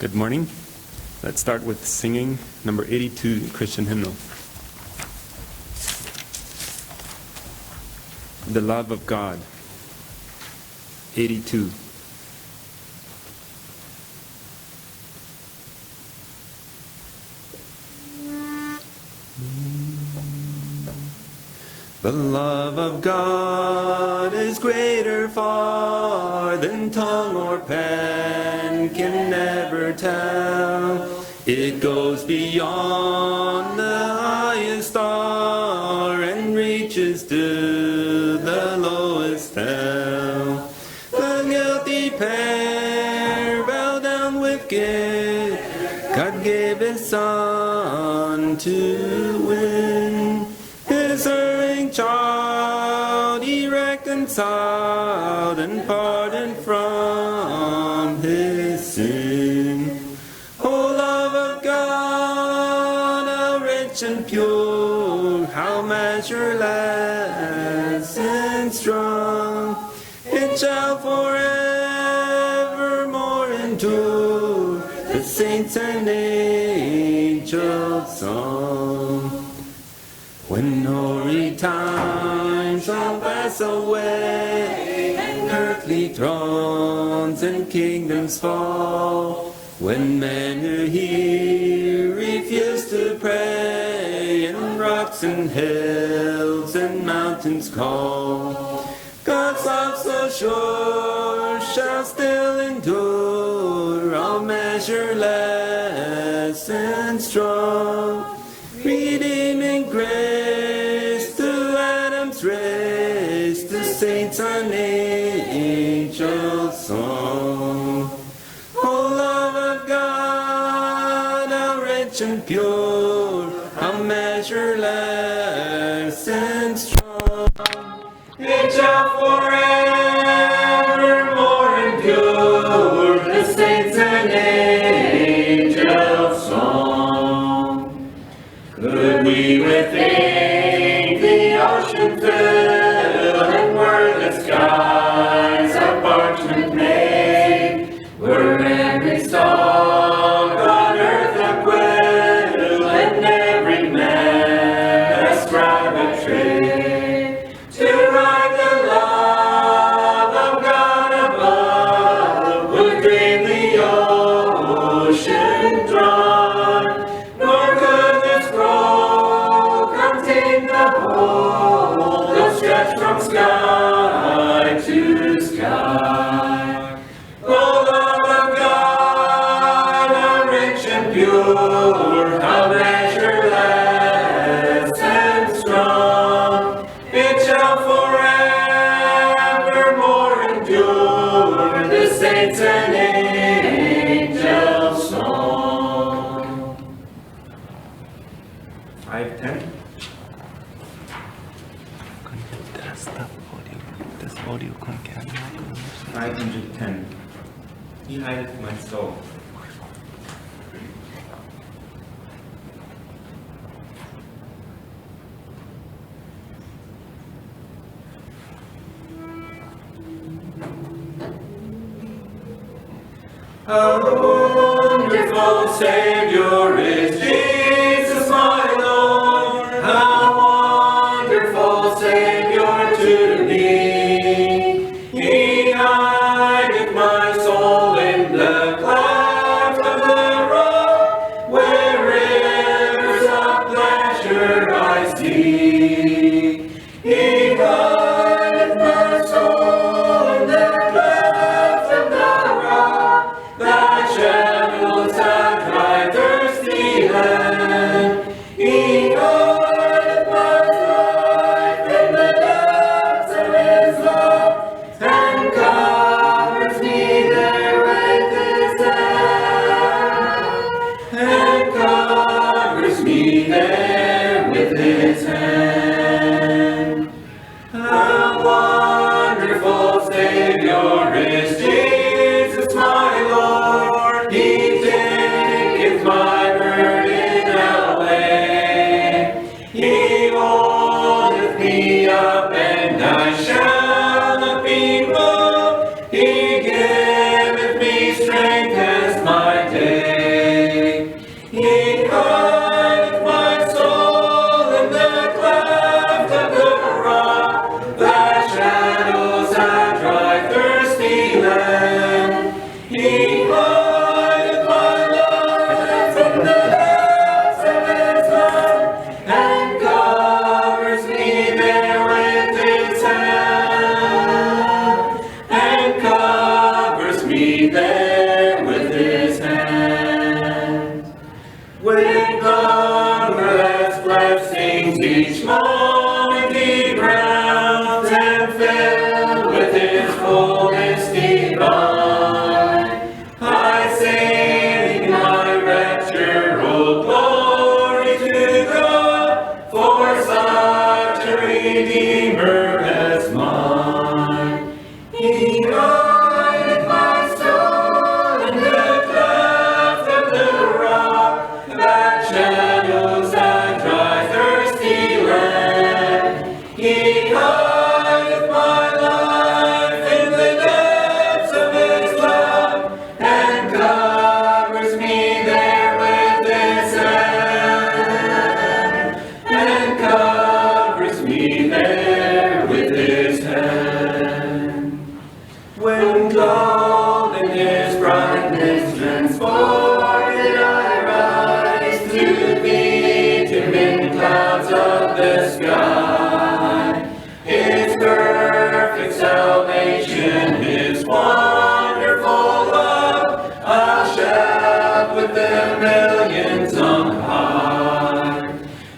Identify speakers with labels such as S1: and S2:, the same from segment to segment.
S1: Good morning. Let's start with singing number 82, Christian hymnal. The Love of God, 82. The love of God is greater far than tongue or pen can ever tell. It goes beyond the highest star and reaches to the lowest hell. The guilty pair bow down with guilt. God gave His Son to win. His erring child He reconciled and pardoned from his sin. O love of God, how rich and pure, how measureless and strong, it shall forevermore endure, the saints and angels' song. When hoary times shall pass away, and earthly thrones and kingdoms fall, when men who hear refuse to pray, and rocks and hills and mountains call, God's love so sure shall still endure, all measureless and strong, redeeming grace to Adam's race, to saints and angels' song. O love of God, how rich and pure, how measureless and strong, it shall forevermore endure, the saints and angels' song. Could we with faith the ocean fill, and were the skies of parchment made, were every song on earth a quill, and every man a scribe of trade, to write the love of God above, would dream the ocean dry, nor could the scroll contain the whole, though stretched from sky to sky. O love of God, how rich and pure, how measureless and strong, it shall forevermore endure, the saints and angels' song. 510.
S2: Das Audio kommt gerne.
S1: 510. He hideth my soul.
S3: How wonderful Savior is Jesus my Lord, how wonderful Savior to me. He hideth my soul in the cleft of the rock, where rivers of pleasure I see. He hideth my soul in the cleft of the rock, that shadows have dry thirsty with the millions on high.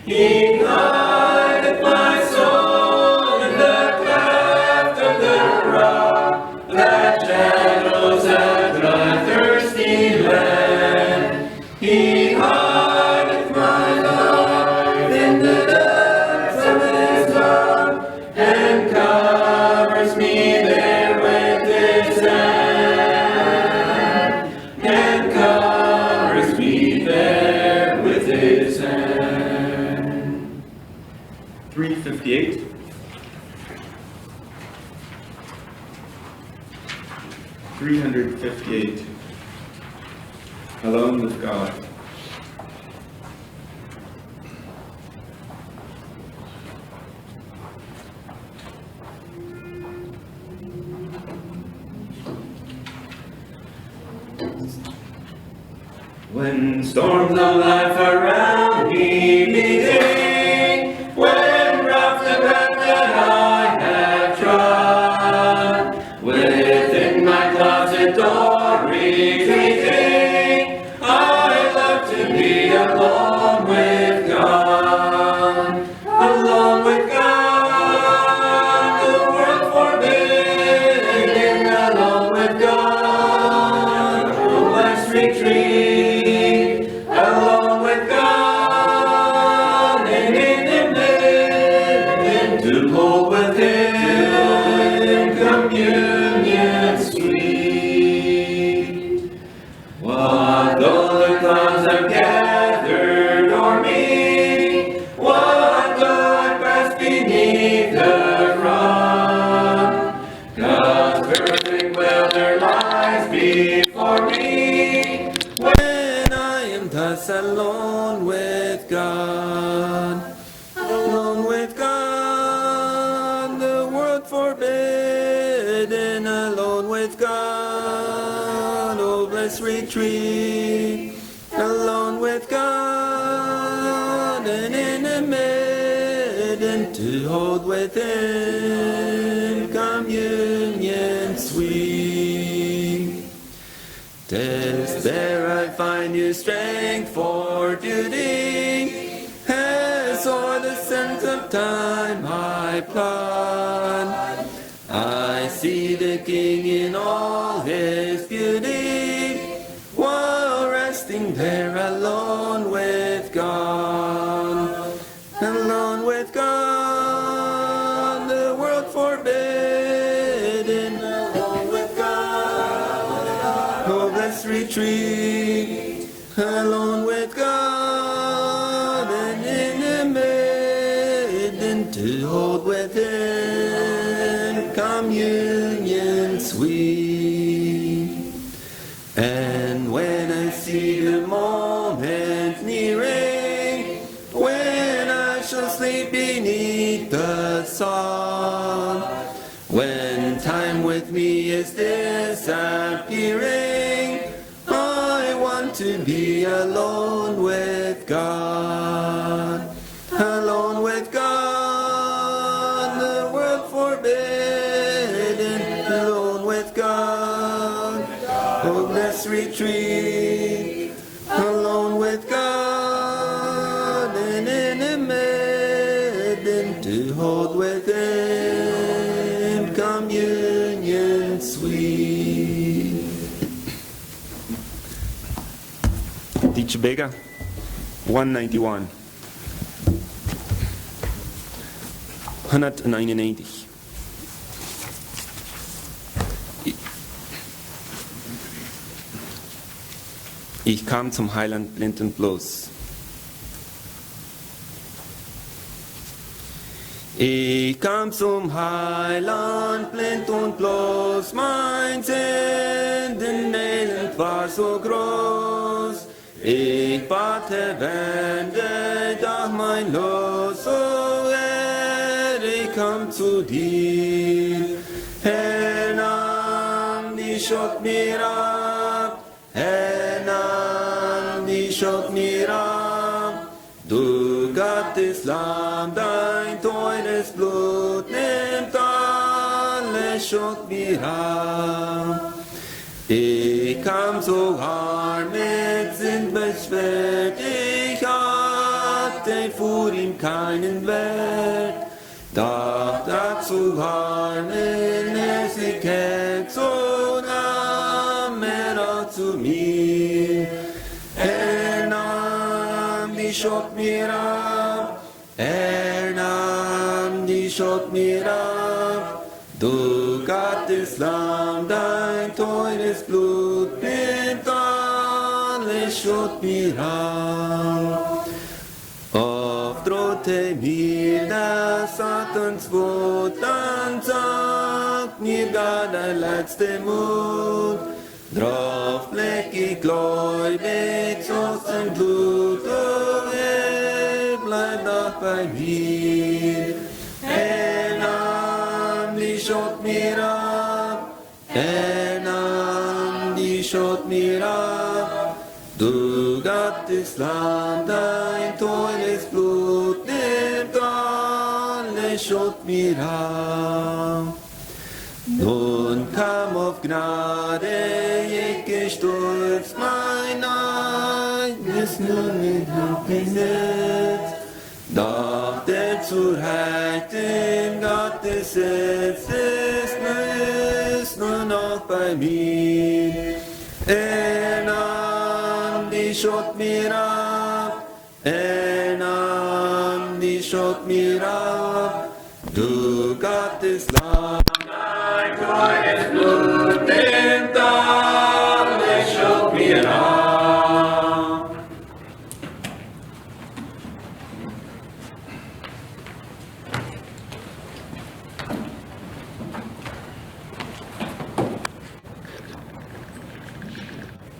S3: He guideth my soul in the cleft of the rock, that shadows a dry, thirsty land. He hideth my life in the depths of his love, and covers me there with his hand, and covers me there with his hand.
S4: 358. $358. Alone with God.
S3: When storms of life around me beating, when rough the path that I have trod, within my closet door retreating, I love to be alone with God, alone with God, the world forbidden, alone with God, oh blessed retreat. Alone with God, and in Him live, to hold with Him communion sweet. What though the clouds have gathered o'er me? What though I pass beneath the cross? God's perfect will there lies before me. When I am thus alone with God, alone with God, the world forbidden, alone with God, oh blessed retreat, alone with God, and in Him hidden, to hold with Him communion sweet. 'Tis there I find new strength for duty, as o'er the sands of time I plod. I see the King in all His beauty, while resting there alone with God, alone with God, the world forbidden, alone with God, oh blessed retreat, alone with God, and in Him hidden, to hold with Him communion sweet. And when I see the moment nearing, when I shall sleep beneath the sun, when time with me is disappearing, I want to be alone with God, alone with God, the world forbidden, alone with God, oh blessed retreat, alone with God, and in Him hidden, to hold with Him communion sweet.
S1: Teacher Bega, 191. 191. Ich kam zum Heiland blind und bloß. Ich kam zum Heiland blind und bloß, mein Sündenelend war so groß. Ich bat, Herr, wende doch mein Los, o Herr, ich kam zu dir. Herr, nahm die Schuld mir ab, Herr, nahm die Schuld mir ab. Du Gottes Lamm, dein teures Blut nimmt alle Schuld mir ab. Ich kam so hart
S3: damit sind beschwert, ich hatte vor ihm keinen Wert. Doch dazu harmen es ich hält, so nahm auch zu mir. Nahm die Schuld mir ab, nahm die Schuld mir ab. Du Gottes Lamm, dein teures Blut nimmt alle Schuld mir ab. Oft drohte mir das Satanswort, dann sagt mir gar der letzte Mut. Drauf blick ich gläubig aus dem Blut, oh bleib doch bei mir. Nahm die Schuld mir ab, nahm die Schuld mir ab. Du Gottes Lamm, dein teures Blut nimmt alle Schuld mir ab. Nun kam auf Gnade, ich gestürzt, mein eigenes nun in Happiness. Doch der zur Heit in Gottes Sitz ist nur noch bei mir. Nahm die Schuld mir ab, nahm die Schuld mir ab. Du Gottes Lamm, dein teures Blut nimmt alle Schuld mir ab.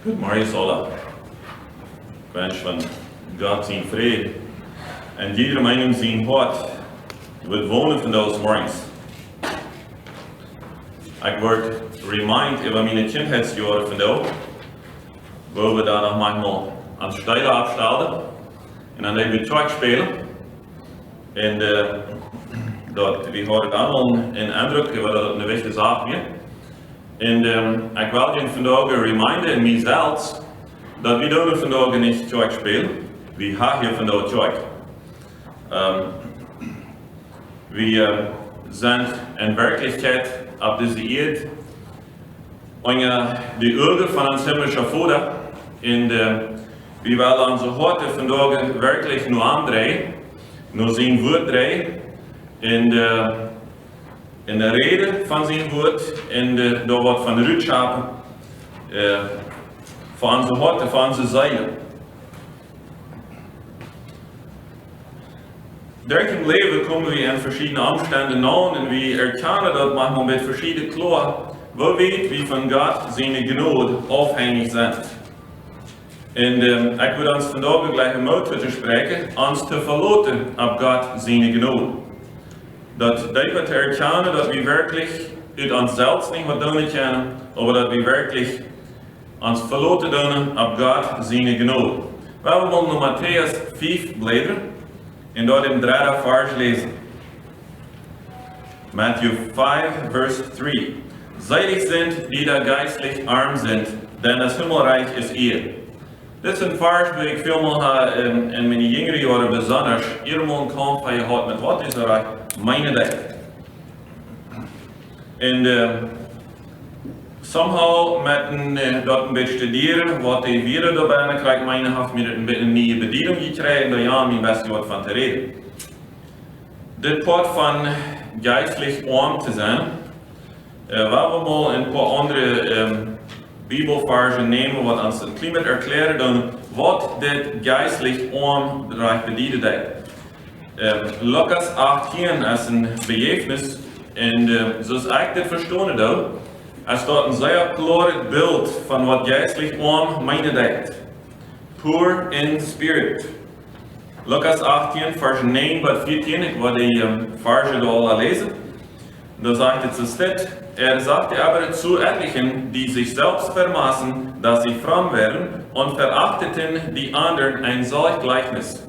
S5: Good morning, Sola. Ik wens van God zijn vrede en iedere meinung zijn hart wird wonen van deze morgens. Ik word remind über meine Kindheitsjahre van jou, wo wir da noch manchmal an Steile abstalten und an der wir Truck spielen. Und dort, wir hadden allemaal een indruk über dat het een wichtige zaak is. En ik wil je vandaag reminden in mezelf dat we doen vandaag niet Truck spelen. We hebben hier vandaag Truck. Wir sind in Wirklichkeit auf dieser Erde unter die Augen von uns himmlischen Vater und wir wollen unsere Worte von Tagen wirklich nur andrehen, nur sein Wort drehen in der Rede von seinem Wort, da wird von Rückschapen von unseren Worten, von unseren Seelen. Durch im Leben kommen wir in verschiedene Umstände an und wir erkennen das manchmal mit verschiedenen klar, wo wir von Gott seine Gnade abhängig sind. Und ich würde uns vandaag gleich een Motto sprechen, uns zu verlaten auf Gott seine Gnade. Dat wir te erkennen, dass wir wirklich uit uns selbst nicht mehr tun können, aber dass wir wirklich uns verlaten tun auf Gott seine Gnade. Wir wollen nur Matthäus 5 blättern. En dort im 3. Vers lesen. Matthew 5, Vers 3. Selig sind, die da geistlich arm sind, denn das Himmelreich ist ihr. Das ist ein Vers, wo ich vielmal in meine jüngeren Jahre besonders irgendwann kam, weil ich hat mit was ist erreicht? Meine Welt. Und somehow met dat een beetje studeren, wat ik weer daarbij krijg, meine heeft mir een beetje een nieuwe bediening gekregen, daar ja mijn best wat van te reden. Dit part van geistlich arm te zijn, waar we mal een paar andere Bibelversen nemen, wat ons het klimaat erklären, dan wat dit geistlich arm bereich bedienen deed. Lukas 18 is een bejegenis, en zoals ik dit verstaan heb, es staat een zeer klares beeld van wat geistlich arm meine deed. Poor in spirit. Lukas 18, Vers 9 tot 14, ik wil die Verse da alle lesen. Da sagt es so steht, sagte aber zu etlichen, die sich selbst vermaßen, dass sie fromm wären, und verachteten die anderen ein solch Gleichnis.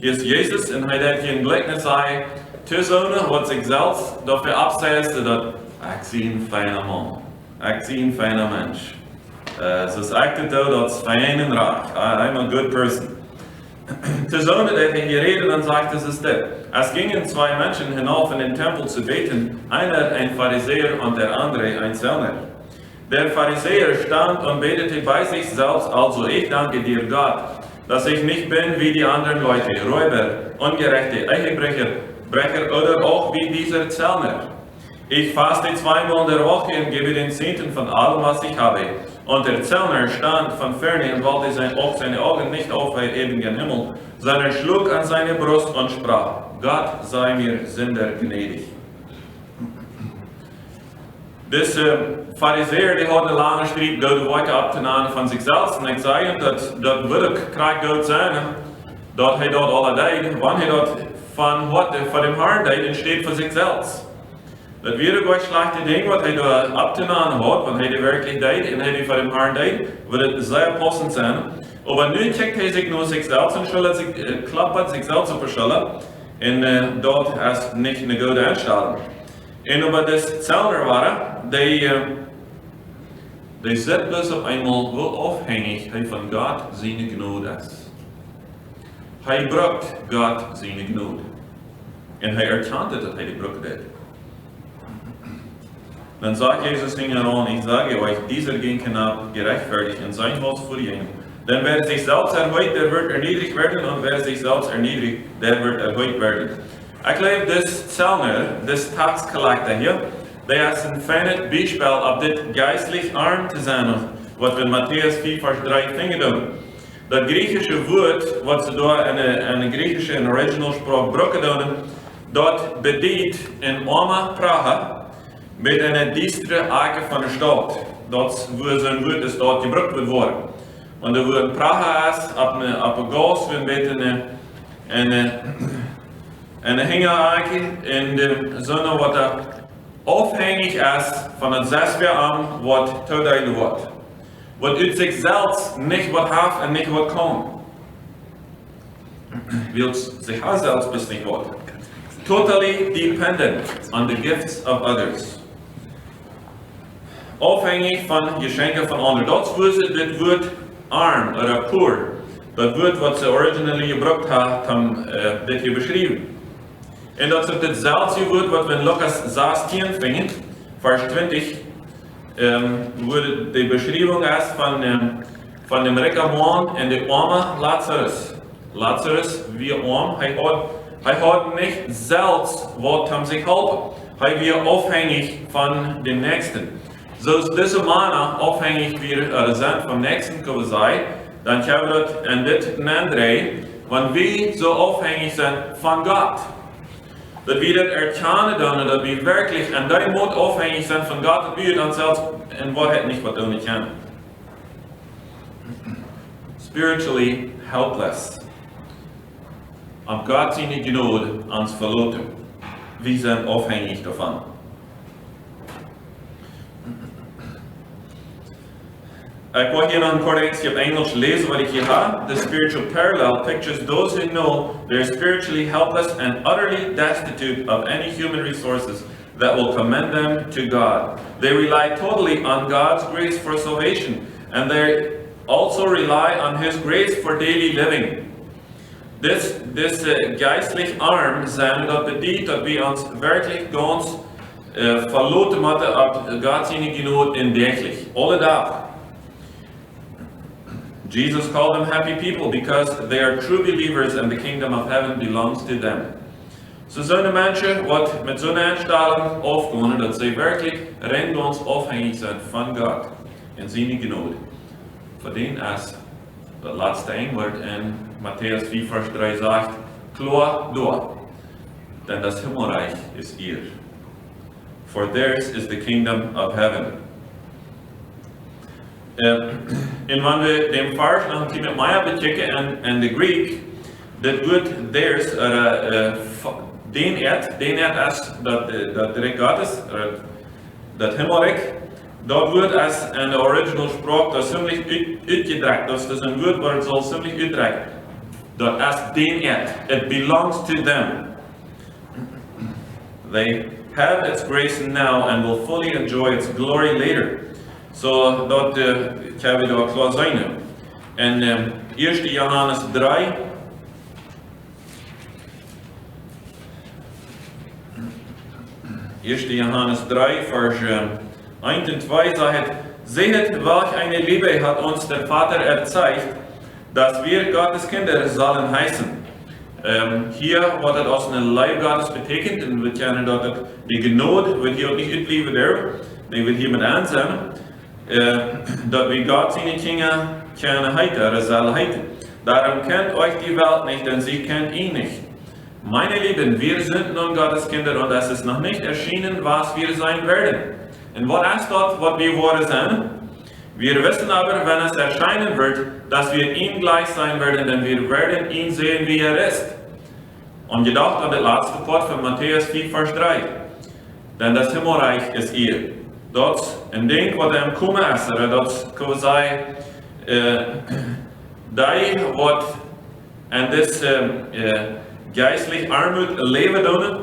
S5: Hier ist Jesus in ein Gleichnis sei, Tösone, wat sich selbst dafür abseiste, dass ich zie een feiner Mann. Ik zie een fijne mens. So sagt het dat feinen raak. I'm a good person. Te zonen dat hij hier reden, dann sagt es dit. Es gingen zwei Menschen hinauf in den Tempel zu beten, einer ein Pharisäer und der andere ein Zöllner. Der Pharisäer stand und betete bei sich selbst, also ich danke dir Gott, dass ich nicht bin wie die anderen Leute, Räuber, Ungerechte, Ehebrecher oder auch wie dieser Zöllner. Ich faste zweimal in der Woche und gebe den Zehnten von allem, was ich habe. Und der Zöllner stand von ferne und wollte auch seine Augen nicht auf den ewigen Himmel, sondern schlug an seine Brust und sprach, Gott sei mir Sünder gnädig. Deze Pharisäer die had een lange strijd door de woorden op te nemen van zichzelf. En ik zei dat wil ik graag goed zijn, dat hij dat alle deed, wanneer hij dat van dem Herrn deed en steht voor zichzelf. Dat weer een slechte ding wat hij daar op te nemen had, wat hij werkelijk deed en hij voor dem Herrn deed, wil het zeer passend zijn. Maar nu kijkt hij zich naar zichzelf en klappert zichzelf op de schulter en dat is niet een goede instelling. En aber das Zöllner waren, die sind bloß auf einmal so abhängig von Gott seine Gnade ist. Er braucht Gott seine Gnade. Und er erkannte, dass er die braucht hat. Dann sagt Jesus hingeran, ich sage euch, dieser ging hinab gerechtfertigt in sein Haus vor jenen. Denn wer sich selbst erhöht, der wird erniedrigt werden, und wer sich selbst erniedrigt, der wird erhöht werden. Ik geloof dat Zöllner, dit taxcollector hier, dat is een fijn Beispiel op dit geistlich arm te zijn, wat we in Matthäus 4, vers 3 vinden doen. Dat Griechische woord, wat ze door in de Griechische en original spraak brokken doen, dat bedient in arme Prache met een diestere ake van de stad. Dat wo zo'n woord is dat gebruikt wordt worden. Want de woord Prache is op een gas met een hingerake in de zon wat er afhängig is van het zesweerarm wat toedelen wordt. Wat uit zichzelf niet wat heeft en niet wat kan. Wil zich zelfs bis niet wat. Totally dependent on the gifts of others. Afhängig van geschenken van anderen. Dat is dit woord arm of poor. Dat woord wat ze originally gebruikt hebben om dit hier beschreven. En dat is hetzelfde woord wat we in Lukas 16 vinden, vers 20, wo die beschreibung is van de rijke man en de arme Lazarus. Lazarus, wie arm, hij had niet zelfs wat hem zich helpen. Hij was afhängig van de nächsten. Zoals deze mannen afhängig zijn van de nächsten kunnen zijn, dan hebben we dat in dit nemen, want wij zo afhängig zijn van God. Dat we dat erkennen dan, dat we werkelijk en die moet afhängig zijn van God, dat we dan zelfs in waarheid niet wat doen kennen. Spiritually helpless. Om God zijn genade ons verlaten. We zijn afhängig daarvan. Ik wil hier nog een kort iets op Engels lezen wat ik hier heb. The spiritual parallel pictures those who know they're spiritually helpless and utterly destitute of any human resources that will commend them to God. They rely totally on God's grace for salvation, and they also rely on His grace for daily living. This geistlich arm zijn dat bedient dat we ons werkelijk ganz verloten moeten op Gods genade in dagelijk, alle dagen. Jesus called them happy people because they are true believers and the kingdom of heaven belongs to them. So zo'n mensen wat met zo'n instelling afgaan dat zij werkelijk reingans afhängig zijn van God en zijn genade. Voor den is dat laatste woord in Matthäus 4 vers 3 zegt, klaar door, denn das Himmelreich is hier. For theirs is the kingdom of heaven. En wanneer we den vers nog een keer met mij bekijken en de Greek, dat woord theirs, den het is dat direct God is, dat Himmelrijk, dat woord is in de original spraak, dat is ziemlich uitgedrukt, dat is een woord waar het zal ziemlich uitdrukken. Dat is den het, it belongs to them. They have its grace now and will fully enjoy its glory later. So, dort können wir da klar sein. In 1. Johannes 3, Johannes 3, Vers 1 und 2 sagt, seht, welch eine Liebe hat uns der Vater erzeigt, dass wir Gottes Kinder sollen heißen. Hier wird das als eine Leib Gottes betekent, und wir kennen dort die Genode, wird hier auch nicht uitbleiben der, die wird hier mit ansagen, dass wir Gott seine Kinder kennen heiter, sollen heiten. Darum kennt euch die Welt nicht, denn sie kennt ihn nicht. Meine Lieben, wir sind nun Gottes Kinder und es ist noch nicht erschienen, was wir sein werden. Und was ist dort, was wir wollen sein? Wir wissen aber, wenn es erscheinen wird, dass wir ihm gleich sein werden, denn wir werden ihn sehen, wie er ist. Und gedacht an das letzte Wort von Matthäus 4, Vers 3. Denn das Himmelreich ist ihr. Dort, in dem, was er im Kummer ist, dort kann man sagen, die, was an das geistlich Armut leben doen,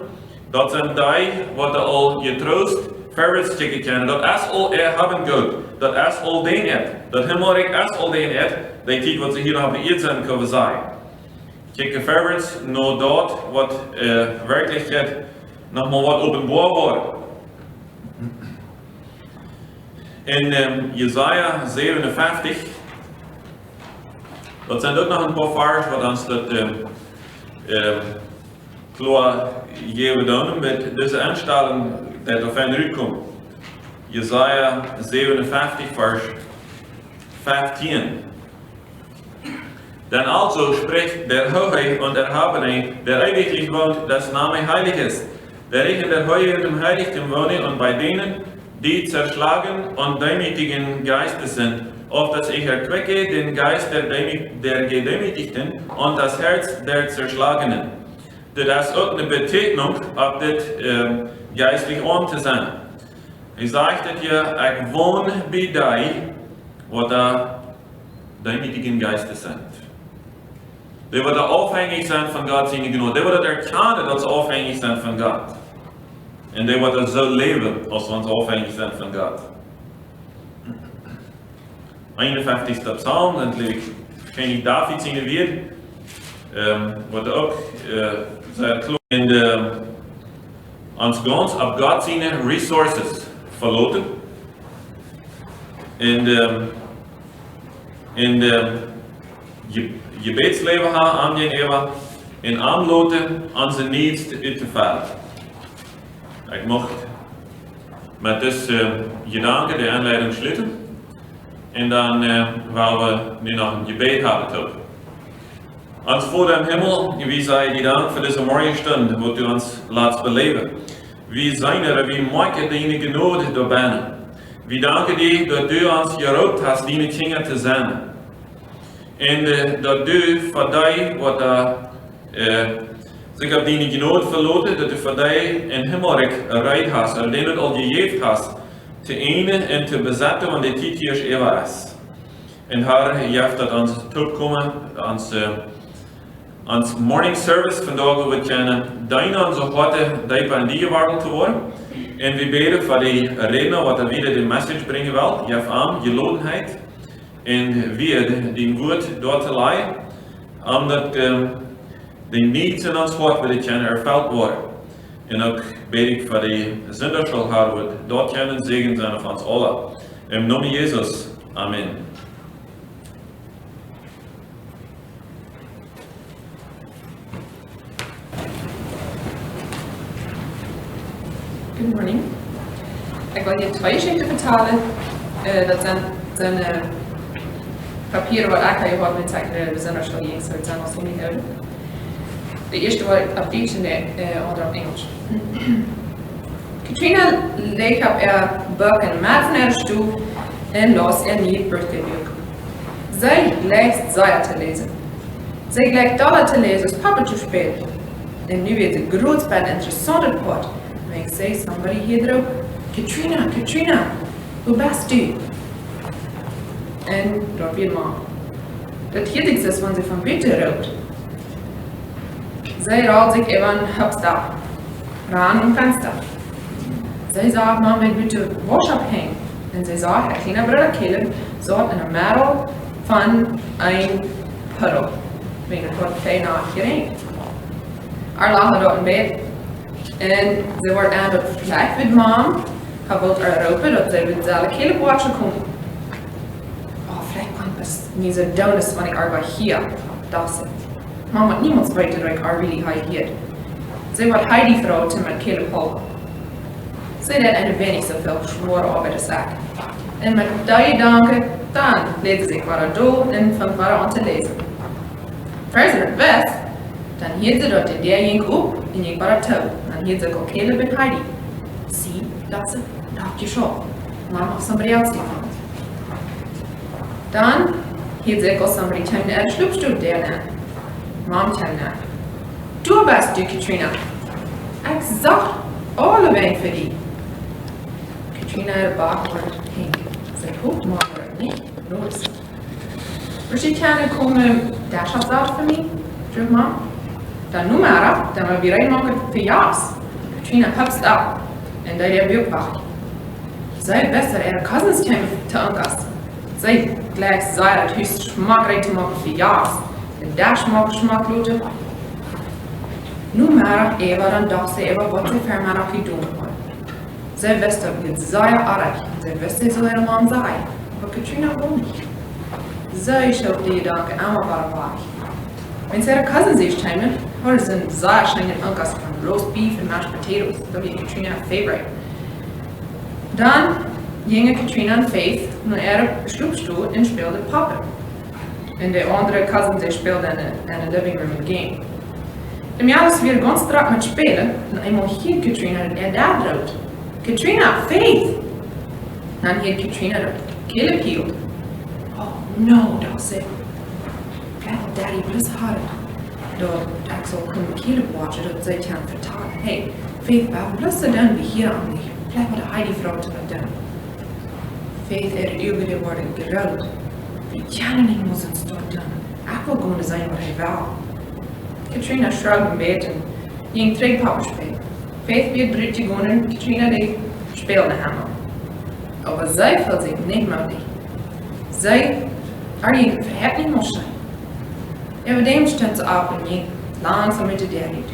S5: dat zijn die, wat al getroost verwärts schicken können. Dat is al haben gut. Dat is al den het. Dat Himmelreich is al den het. Die tijd wat ze hier nog beïerd zijn, kunnen zijn. Kijken verwärts naar dat, wat werkelijk nochmal wat openbaar wordt. In Jesaja 57, dat zijn ook nog een paar vers wat ons dat klar geven doen met deze aanstelling dat op een uitkomt. Jesaja 57, vers 15. Denn also spricht der Hohe und Erhabene, der ewiglich wohnt, das Name heilig ist, der ich in der Höhe und im Heiligtum wohne und bei denen, die zerschlagen und demütigen Geistes sind, auf dass ich erquicke den Geist der Gedemütigten und das Herz der Zerschlagenen. Das ist auch eine Beteiligung, ob das geistlich on zu sein. Ich sage dir, ich wohne bei dir, wo da demütigen Geistes sind. Die werden abhängig sein von Gott, seine Gnade. Die werden erkennen, dass sie abhängig sind von Gott. Und die werden so leben, als wenn sie abhängig sind von Gott. 51. Psalm, dann König David seine Wied, wird auch sehr klar in uns ganz auf Gott seine Resources verloten. In Gebetsleben haben angehen eben in Anloten an zijn Dienst uit te vallen. Ich möchte mit diesem Gedanken der Anleitung schließen und dann weil wir noch ein Gebet haben. Als vor dem Himmel, wie sei die Dank für diese Morgenstunde, wo du uns lässt beleben. Wie seine, wie mag deine Gnade dabei. Wie danke dir, dass du uns geraubt hast, deine Kinder zu sein. Und dass du für dich, was sich auf deine Gnade verloten, dass du für dich in Himmelreich erreicht hast, und den du all gegeben hast, zu ihnen und zu besetzen, und die Zeit hier ewig ist. Und Herr, hilf dat ons toekomen, ons morning service vandaag, wo wir können deine unsere Worte bei dir gewartet zu worden. Und wir beten für die Redner, was er wieder die Message bringen will, jef an, Gelodenheit. Und wir, den Wort dort zu leihen, omdat die Needs in ons Wort wieder können erfüllt worden. Und auch bete ich für die Sünderschuld, Herr, wird dort können Segen sein auf uns alle. Im Namen Jesus. Amen.
S6: Good morning. Ik wil je twee schichten vertalen. Dat zijn papieren waar ik je hoort met zeggen, we zijn er zo eens, het zijn ons niet nodig. De eerste wordt op Duits en de andere op Engels. Katrina leek op buk en maat van haar stoel en las niet birthday-boek. Zij lijkt Zaya te lezen. Zij lijkt Dollar te lezen als papa te spelen. En nu weer de grootste en interessante part. Ik zei somebody hier erop, Katrina, hoe bist du? En dat weer maar. Dat hield ik dus, wanneer ze van buiten roept. Zij raalt zich even hupstap, ran am Fenster. Zij zag maar met buiten wasch abhängen, En ze zag haar kleine broer Caleb zat in een middel van een puddel. Wegen het wordt veel naar hierheen. Er lag dort in bed. En ze wordt aan het plek met mom. Hij wil er roepen dat ze met alle Caleb watchen komen. Oh, vielleicht kommt es nie so down ist, wenn ich arbeite hier. Das ist. Man hat niemals weiter, dass ich arbeite hier. Sie wird Heidi Frau zu mit Caleb helfen. Sie hat ein wenig so viel schwere Arbeit als ich. Und mit der Gedanke, dann lese ich wieder da und fängt wieder an zu lesen. Friesen hat was, dann hielt sie dort in derjenige auf und ich wieder zu. Dann hielt sie auch Caleb und Heidi. Sie, das ist, dachte ich schon. Mom auch somebody else machen. Dan hield ze ook somebody tegen de sloepstoel daarna. Mom tegen. Du bist du, Katrina. Ik zag alle wijn voor die. Katrina had backwoord heen. Ze hoeft maar niet los. Als je tegen komen, dat is dat voor mij? Terug, mom. Dan noem maar op, dan wil je maken voor jas. Katrina hupst op. En dat heb je ook wacht. Zij besser, cousins komen te ongas. Zij gleich sei dat höchst schmackreich te maken voor jas. En dat smak loten. Nu maar even dan dacht ze even wat ze verder ook doen kon. Zij wist dat het zeer aardig. Zij wist dat ze helemaal zei. Maar Katrina kon niet. Zij schoot die gedanken allemaal waar weg. Wenn sie ihre Cousins sich timen, oder sind sehr schnell in Unkas von roast beef and mashed potatoes. Dat is Katrina's favorite. Dan gingen Katrina en Faith naar haar sloepstoel en speelden poppen. En de andere cousins die speelden in de living room een game. De meisjes weer ganz strak met spelen en eenmaal hield Katrina en dad rood. Katrina, Faith! Dan hield Katrina rood. Caleb hield. Oh no, dat is het. Daddy plus hard. Dat ik zal kunnen Caleb watchen dat zij het gaan vertalen. Hey, Faith, waarom plus ze dan wie hier aan dich? Blijf met de Heidi vrouw te doen. Faith über worden geruild. Wie Janine muss het dort doen. Ik wil gewoon zijn wat hij wil. Katrina shrugged een beetje en ging terug papa spelen. Faith weer drietje gewoon en Katrina die speelde hem. Aber zij voelt zich niet moedig. Zij ging verhebt niet moest zijn. Evidem stond ze op en ging langzaam met de deur uit.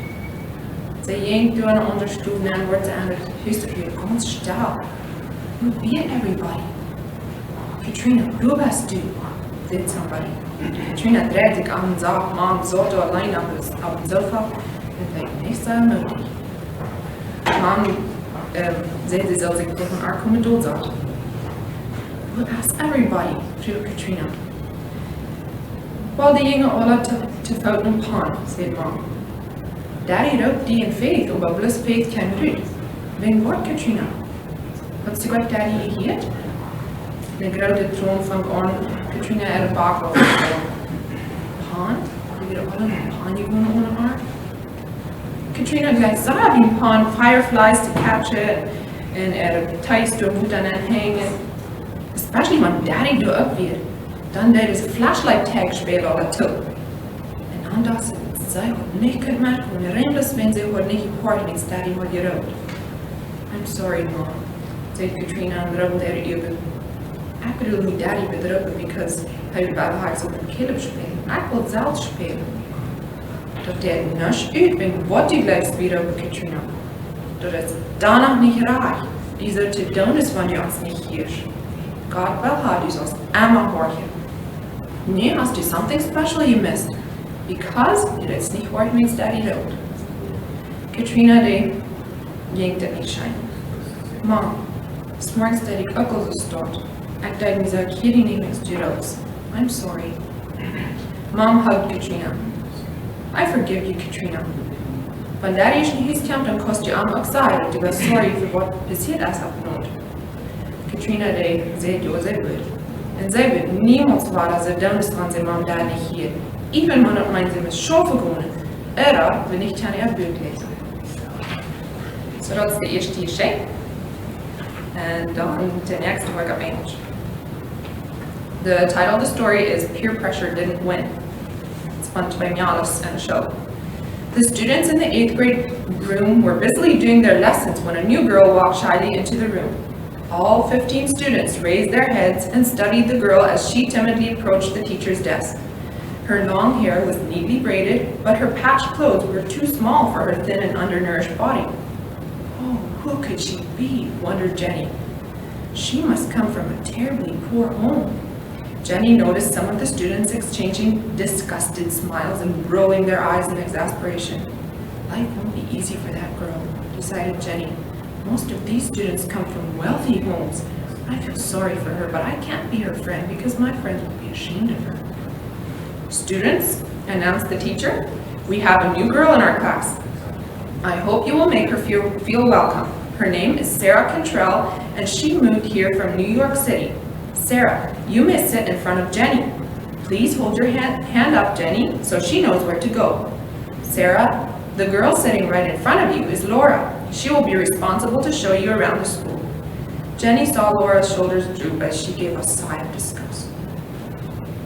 S6: Zij ging door een andere stoel en dan wordt ze aan het huisje ganz stil. Who beat everybody? Katrina, du bist du, said somebody. Katrina dreht sich an und sagt, Mom, so du allein auf dem Sofa und denkt nicht so möglich. Mom said sie soll sich durch den Ark kommen und sagt. Who asked everybody? Fragte Katrina. Well, die gingen alle te fout en pond, said Mom. Daddy roept die in Faith, aber bloß Faith kein Rüd. Wen wordt Katrina? Hast du Gott Daddy hier? De grote troon van Katrina uit de bakloop. Pond? We gaan alle een pondje gewoon onder haar. Katrina gleich sah wie ein pond fireflies to catch it and tights door moet aan hängen. Especially when Daddy door up weer. Dan deed ze flashlight tag spelen al dat toe. En dan dacht ze, zij had niet kunnen maken, en rembes wenn ze had niet gehoord met Daddy had gerood. I'm sorry, Mom, said Katrina en rubbelde haar ogen. Ik bedoel niet Daddy bedrogen, because hij wil bij haar op een Caleb spelen. Ik wil zelf spelen. Dat deed niet uit, wat die gleich spelen over Katrina. Dat is dan nog niet raar. Die zou te doen is wanneer ons niet hier. God will have you als Emma horen. Nee, hast du something special you missed? Because it is nicht what makes Daddy road. Katrina, die ging het niet schijn. Mom, s'morgens dat ik ook al zo stort. Ik dacht me zou hier niet meer sturen. I'm sorry. Mom hugged Katrina. I forgive you, Katrina. When Daddy is in his camp, dan kost je am ook zei dat je was sorry voor wat passiert is op nood. Katrina, die zei door zij wil. En zij wil niemals waar ze doen is van zijn mom daar niet hier. Even man op mijn zin is schoon vergonnen. Wil ik aan haar buurt lezen. So dat is de eerste geschenk. En dan de nächste work op English. The title of the story is Peer Pressure Didn't Win. It's van twee Mialis and a show. The students in the 8th grade room were busily doing their lessons when a new girl walked shyly into the room. All 15 students raised their heads and studied the girl as she timidly approached the teacher's desk. Her long hair was neatly braided, but her patched clothes were too small for her thin and undernourished body. Oh, who could she be, wondered Jenny. She must come from a terribly poor home. Jenny noticed some of the students exchanging disgusted smiles and rolling their eyes in exasperation. Life won't be easy for that girl, decided Jenny. Most of these students come from wealthy homes. I feel sorry for her, but I can't be her friend because my friends will be ashamed of her. Students, announced the teacher, we have a new girl in our class. I hope you will make her feel welcome. Her name is Sarah Cantrell, and she moved here from New York City. Sarah, you may sit in front of Jenny. Please hold your hand up, Jenny, so she knows where to go. Sarah, the girl sitting right in front of you is Laura. She will be responsible to show you around the school. Jenny saw Laura's shoulders droop as she gave a sigh of disgust.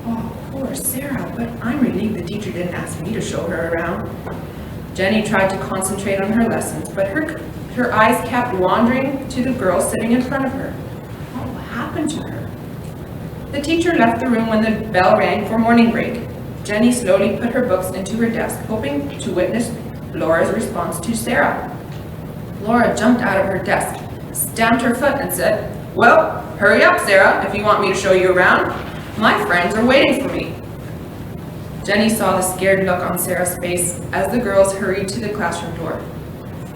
S6: Oh, poor Sarah, but I'm relieved the teacher didn't ask me to show her around. Jenny tried to concentrate on her lessons, but her eyes kept wandering to the girl sitting in front of her. What happened to her? The teacher left the room when the bell rang for morning break. Jenny slowly put her books into her desk, hoping to witness Laura's response to Sarah. Laura jumped out of her desk, stamped her foot, and said, "Well, hurry up, Sarah, if you want me to show you around. My friends are waiting for me." Jenny saw the scared look on Sarah's face as the girls hurried to the classroom door.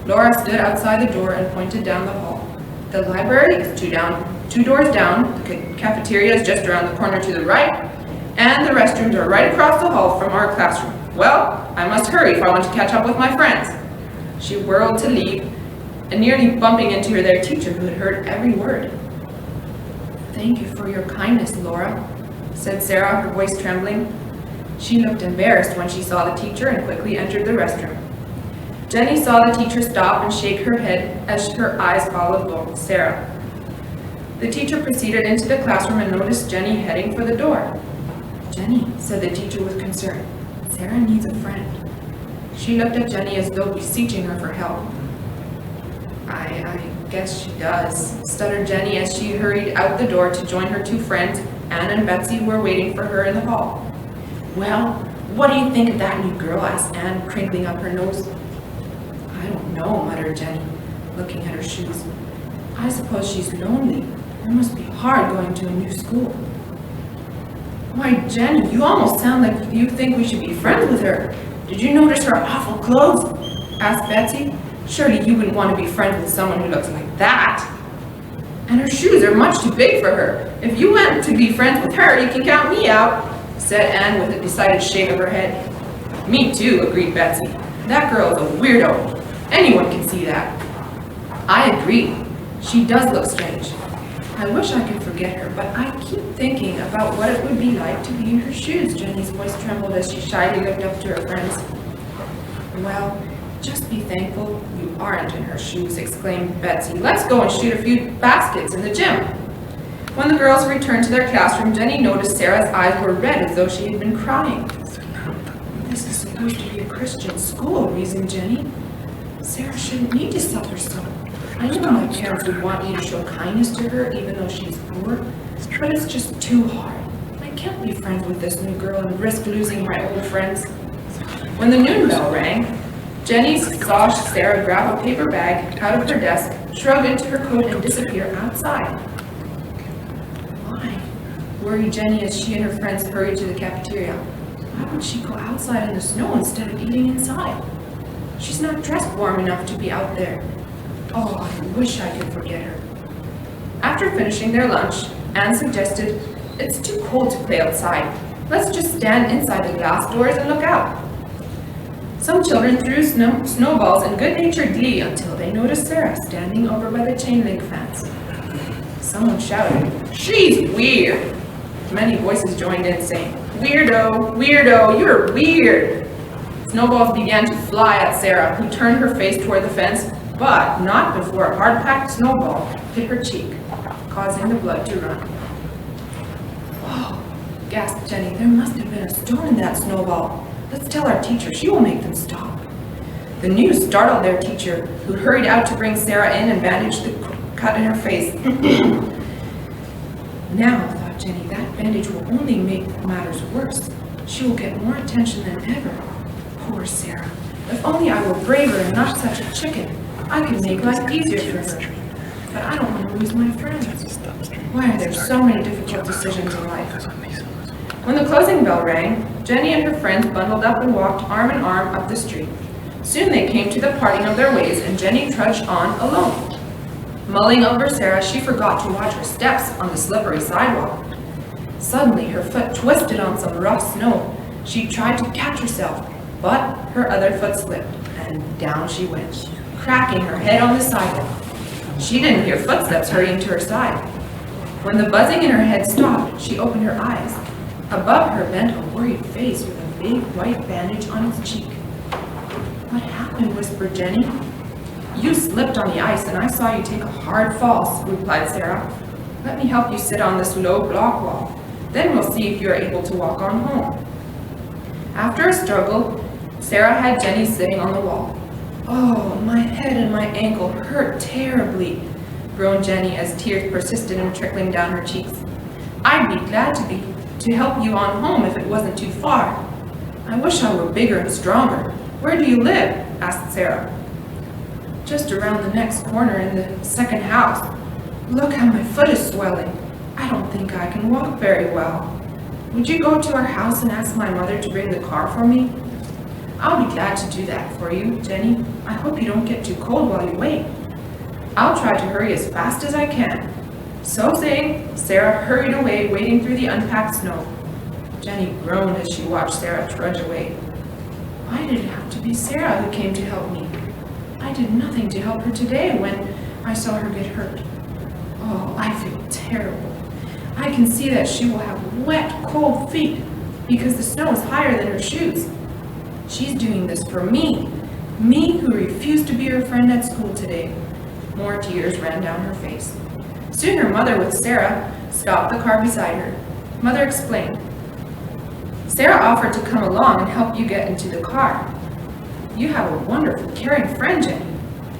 S6: Laura stood outside the door and pointed down the hall. The library is two doors down, the cafeteria is just around the corner to the right, and the restrooms are right across the hall from our classroom. Well, I must hurry if I want to catch up with my friends. She whirled to leave, and nearly bumping into their teacher who had heard every word. "Thank you for your kindness, Laura," said Sarah, her voice trembling. She looked embarrassed when she saw the teacher and quickly entered the restroom. Jenny saw the teacher stop and shake her head as her eyes followed Sarah. The teacher proceeded into the classroom and noticed Jenny heading for the door. "Jenny," said the teacher with concern, "Sarah needs a friend." She looked at Jenny as though beseeching her for help. I guess she does, stuttered Jenny as she hurried out the door to join her two friends, Anne and Betsy, who were waiting for her in the hall. "Well, what do you think of that new girl?" asked Anne, crinkling up her nose. "I don't know," muttered Jenny, looking at her shoes. "I suppose she's lonely. It must be hard going to a new school." "Why, Jenny, you almost sound like you think we should be friends with her. Did you notice her awful clothes?" asked Betsy. "Surely you wouldn't want to be friends with someone who looks like that. And her shoes are much too big for her. If you want to be friends with her, you can count me out," said Anne with a decided shake of her head. "Me too," agreed Betsy. "That girl is a weirdo. Anyone can see that." "I agree. She does look strange. I wish I could forget her, but I keep thinking about what it would be like to be in her shoes." Jenny's voice trembled as she shyly looked up to her friends. "Well, just be thankful you aren't in her shoes," exclaimed Betsy. "Let's go and shoot a few baskets in the gym." When the girls returned to their classroom, Jenny noticed Sarah's eyes were red as though she had been crying. "This is supposed to be a Christian school," reasoned Jenny. "Sarah shouldn't need to suffer so. I know my parents would want me to show kindness to her even though she's poor, but it's just too hard. I can't be friends with this new girl and risk losing my old friends." When the noon bell rang, Jenny saw Sarah grab a paper bag out of her desk, shrug into her coat, and disappear outside. Why? Worried Jenny as she and her friends hurried to the cafeteria. Why would she go outside in the snow instead of eating inside? She's not dressed warm enough to be out there. Oh, I wish I could forget her. After finishing their lunch, Anne suggested, "It's too cold to play outside. Let's just stand inside the glass doors and look out." Some children threw snowballs in good-natured glee until they noticed Sarah standing over by the chain-link fence. Someone shouted, "She's weird!" Many voices joined in saying, "Weirdo, weirdo, you're weird!" Snowballs began to fly at Sarah, who turned her face toward the fence, but not before a hard-packed snowball hit her cheek, causing the blood to run. "Oh," gasped Jenny, "there must have been a stone in that snowball. Let's tell our teacher. She will make them stop." The news startled their teacher, who hurried out to bring Sarah in and bandage the cut in her face. Now, thought Jenny, that bandage will only make matters worse. She will get more attention than ever. Poor Sarah. If only I were braver and not such a chicken, I could make life easier for her. But I don't want to lose my friends. Why are there so many difficult decisions in life? When the closing bell rang, Jenny and her friends bundled up and walked arm in arm up the street. Soon they came to the parting of their ways, and Jenny trudged on alone. Mulling over Sarah, she forgot to watch her steps on the slippery sidewalk. Suddenly, her foot twisted on some rough snow. She tried to catch herself, but her other foot slipped, and down she went, cracking her head on the sidewalk. She didn't hear footsteps hurrying to her side. When the buzzing in her head stopped, she opened her eyes. Above her bent a worried face with a big white bandage on its cheek. "What happened?" whispered Jenny. "You slipped on the ice and I saw you take a hard fall," replied Sarah. "Let me help you sit on this low block wall. Then we'll see if you're able to walk on home." After a struggle, Sarah had Jenny sitting on the wall. "Oh, my head and my ankle hurt terribly," groaned Jenny as tears persisted in trickling down her cheeks. "I'd be glad to help you on home if it wasn't too far. I wish I were bigger and stronger. Where do you live?" asked Sarah. "Just around the next corner in the second house. Look how my foot is swelling. I don't think I can walk very well. Would you go to our house and ask my mother to bring the car for me?" "I'll be glad to do that for you, Jenny. I hope you don't get too cold while you wait." "I'll try to hurry as fast as I can." So saying, Sarah hurried away, wading through the unpacked snow. Jenny groaned as she watched Sarah trudge away. Why did it have to be Sarah who came to help me? I did nothing to help her today when I saw her get hurt. Oh, I feel terrible. I can see that she will have wet, cold feet because the snow is higher than her shoes. She's doing this for me who refused to be her friend at school today. More tears ran down her face. Soon her mother with Sarah stopped the car beside her. Mother explained. "Sarah offered to come along and help you get into the car. You have a wonderful, caring friend, Jenny."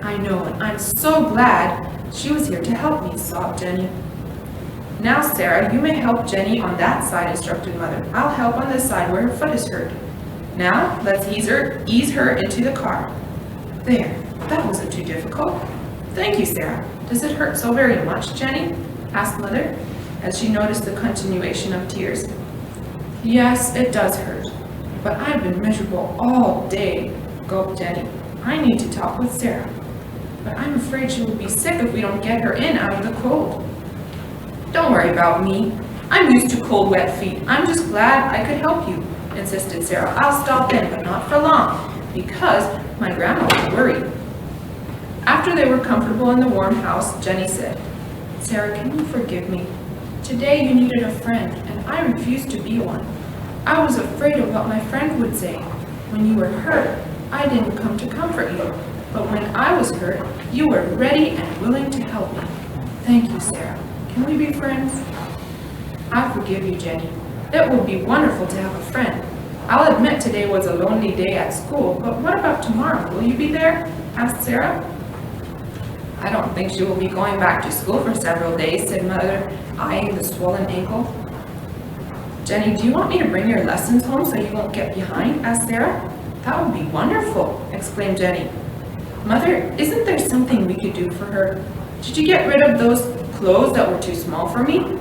S6: "I know, and I'm so glad she was here to help me," sobbed Jenny. "Now, Sarah, you may help Jenny on that side," instructed Mother. "I'll help on this side where her foot is hurt. Now, let's ease her into the car. There, that wasn't too difficult." "Thank you, Sarah. Does it hurt so very much, Jenny?" asked Mother, as she noticed the continuation of tears. "Yes, it does hurt, but I've been miserable all day," gulped Jenny. "I need to talk with Sarah, but I'm afraid she will be sick if we don't get her in out of the cold." "Don't worry about me. I'm used to cold, wet feet. I'm just glad I could help you," insisted Sarah. "I'll stop in, but not for long, because my grandma will worry." After they were comfortable in the warm house, Jenny said, "Sarah, can you forgive me? Today you needed a friend, and I refused to be one. I was afraid of what my friend would say. When you were hurt, I didn't come to comfort you, but when I was hurt, you were ready and willing to help me. Thank you, Sarah. Can we be friends?" "I forgive you, Jenny. It will be wonderful to have a friend. I'll admit today was a lonely day at school, but what about tomorrow? Will you be there?" asked Sarah. "I don't think she will be going back to school for several days," said Mother, eyeing the swollen ankle. "Jenny, do you want me to bring your lessons home so you won't get behind?" asked Sarah. "That would be wonderful," exclaimed Jenny. "Mother, isn't there something we could do for her? Did you get rid of those clothes that were too small for me?"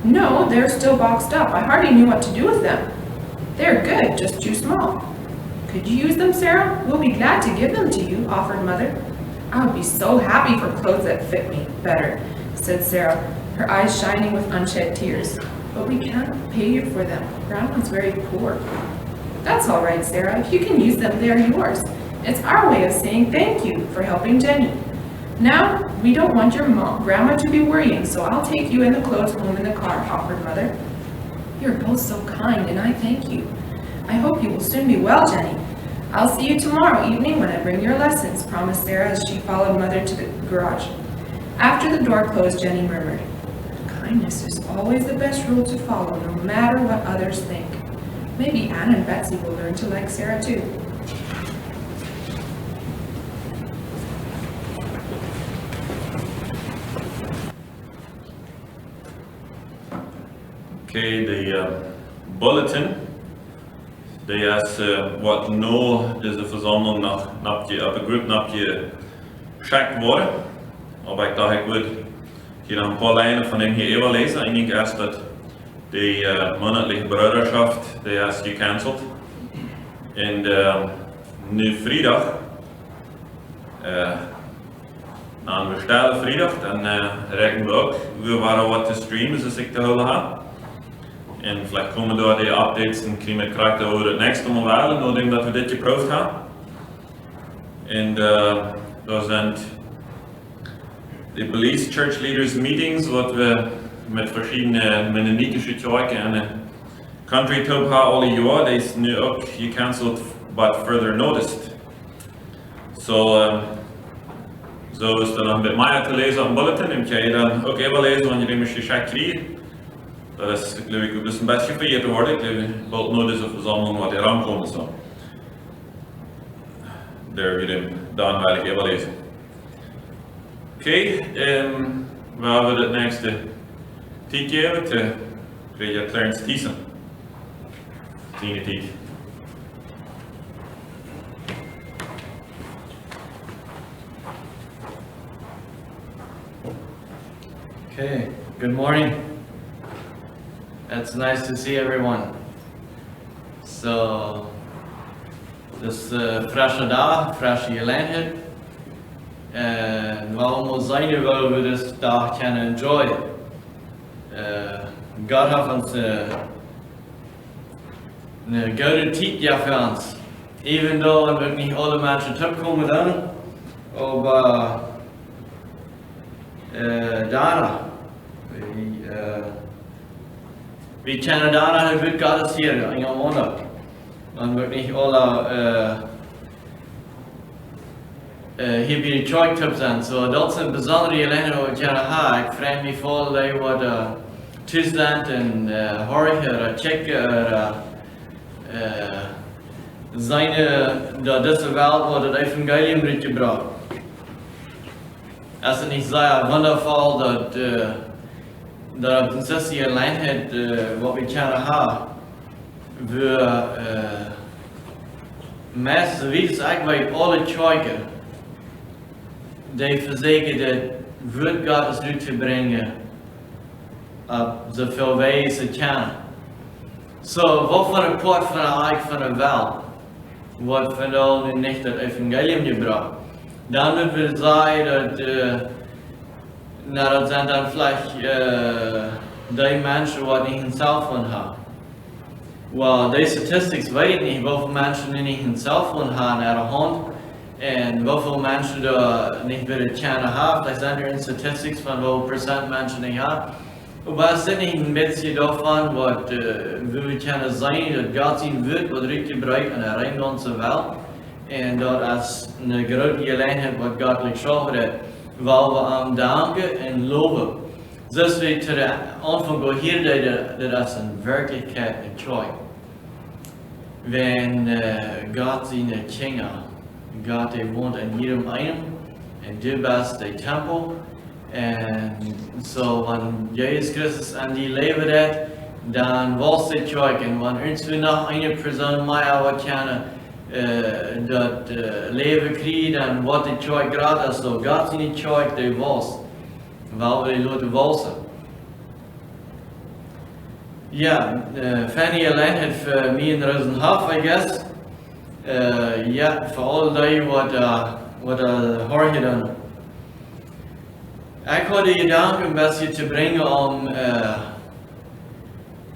S6: "No, they're still boxed up. I hardly knew what to do with them." "They're good, just too small." "Could you use them, Sarah? We'll be glad to give them to you," offered Mother. "I would be so happy for clothes that fit me better," said Sarah, her eyes shining with unshed tears. "But we can't pay you for them. Grandma's very poor." "That's all right, Sarah. If you can use them, they are yours. It's our way of saying thank you for helping Jenny. Now, we don't want your grandma to be worrying, so I'll take you and the clothes home in the car," offered Mother. "You're both so kind, and I thank you. I hope you will soon be well, Jenny. I'll see you tomorrow evening when I bring your lessons," promised Sarah as she followed Mother to the garage. After the door closed, Jenny murmured, "Kindness is always the best rule to follow, no matter what others think. Maybe Anne and Betsy will learn to like Sarah too."
S5: Okay, de bulletin, die is wat nu deze verzameling nog op een groep geschickt worden. Maar ik dacht ik would hier een paar lijnen van hem hier even lezen. Ik denk eerst dat de monatliche broederschaft die is gecanceld. En nu vrijdag, na een bestelde vrijdag, dan rekenen we ook we waren wat te streamen zoals ik te houden heb. En vielleicht komen door die updates en krijgen we over het nächste Mal wel, nadat dat we dit geproefd hebben. En daar zijn de Belize Church Leaders Meetings, wat we met verschillende Mennonitische kerken en country top hebben alle jaar, die is nu ook gecanceld, but further noticed. Zo is er nog een beetje meer te lezen op een bulletin, en kan je dan ook even lezen wanneer je die misschien krijgt. Dat is, geloof ik, dus een beetje verkeerd te worden. Ik geloof dat nooit is een verzameling wat hier aankomt. Zo. Daar wil je dan wel even lezen. Oké, we hebben het nächste tijd geven te Clarence Thiessen. Tiende tijd.
S7: Okay, good morning. It's nice to see everyone. So, this frisse dag, frisse gelegenheid. En waarom zijn we wel we this dag kunnen enjoy? God heeft ons een goede tijd voor ons. Even though we niet alle mensen terugkomen dan, maar daarna. We kennen daarna hoe goed God is hier in een maand. Dan wordt niet alle hier bij de kerk zijn. So dat zijn bijzondere gelegenheden wat ik heb. Ik vraag me voor dat je wat toestand en horen, checken, zijn dat deze wereld wordt het evangelium uitgebracht. Es ist nicht sehr wundervoll, dass uns das hier Einheit, was wir gerne haben, wir meistens, wie es eigentlich alle Zeugen, die verzekeren, dass wird Gott es durchbringen, so viel Weise kann. So, was für ein Port von der Welt, wird von da nicht das Evangelium gebracht? Dan moeten we zeggen dat, dat zijn dan vielleicht die mensen wat niet een cellphone hebben. Well, die statistics weet ik niet hoeveel mensen niet een cellphone hebben naar de hand en hoeveel mensen er niet willen kennen hebben. Dat zijn er statistics van hoeveel procent mensen niet hebben. Maar het is niet een beetje daarvan wat we kunnen zijn dat God zijn woord wordt uitgebreid en hij reint onze wereld. En dat is een grote gelegenheid wat God geschapen heeft, waar we aan danken en loven. Zoals we te de aanvang gehoord dat is een werkelijkheid een troi. Wenn God zijn Kinder, God woont in jedem einen, en du bist de tempel. En zo, wanneer Jezus Christus aan die leven heeft, dan was het troi. En wanneer ons we nog een persoon meer wat kennen, dat leven krijgen en wat de kerk gratis is, so God in de kerk die was, waar we die laten walsen. Ja, fijne gelegenheid voor mij in Rosenhof, I guess. Ja, voor al die wat hoor je dan. Ik had de gedanke een beetje te brengen om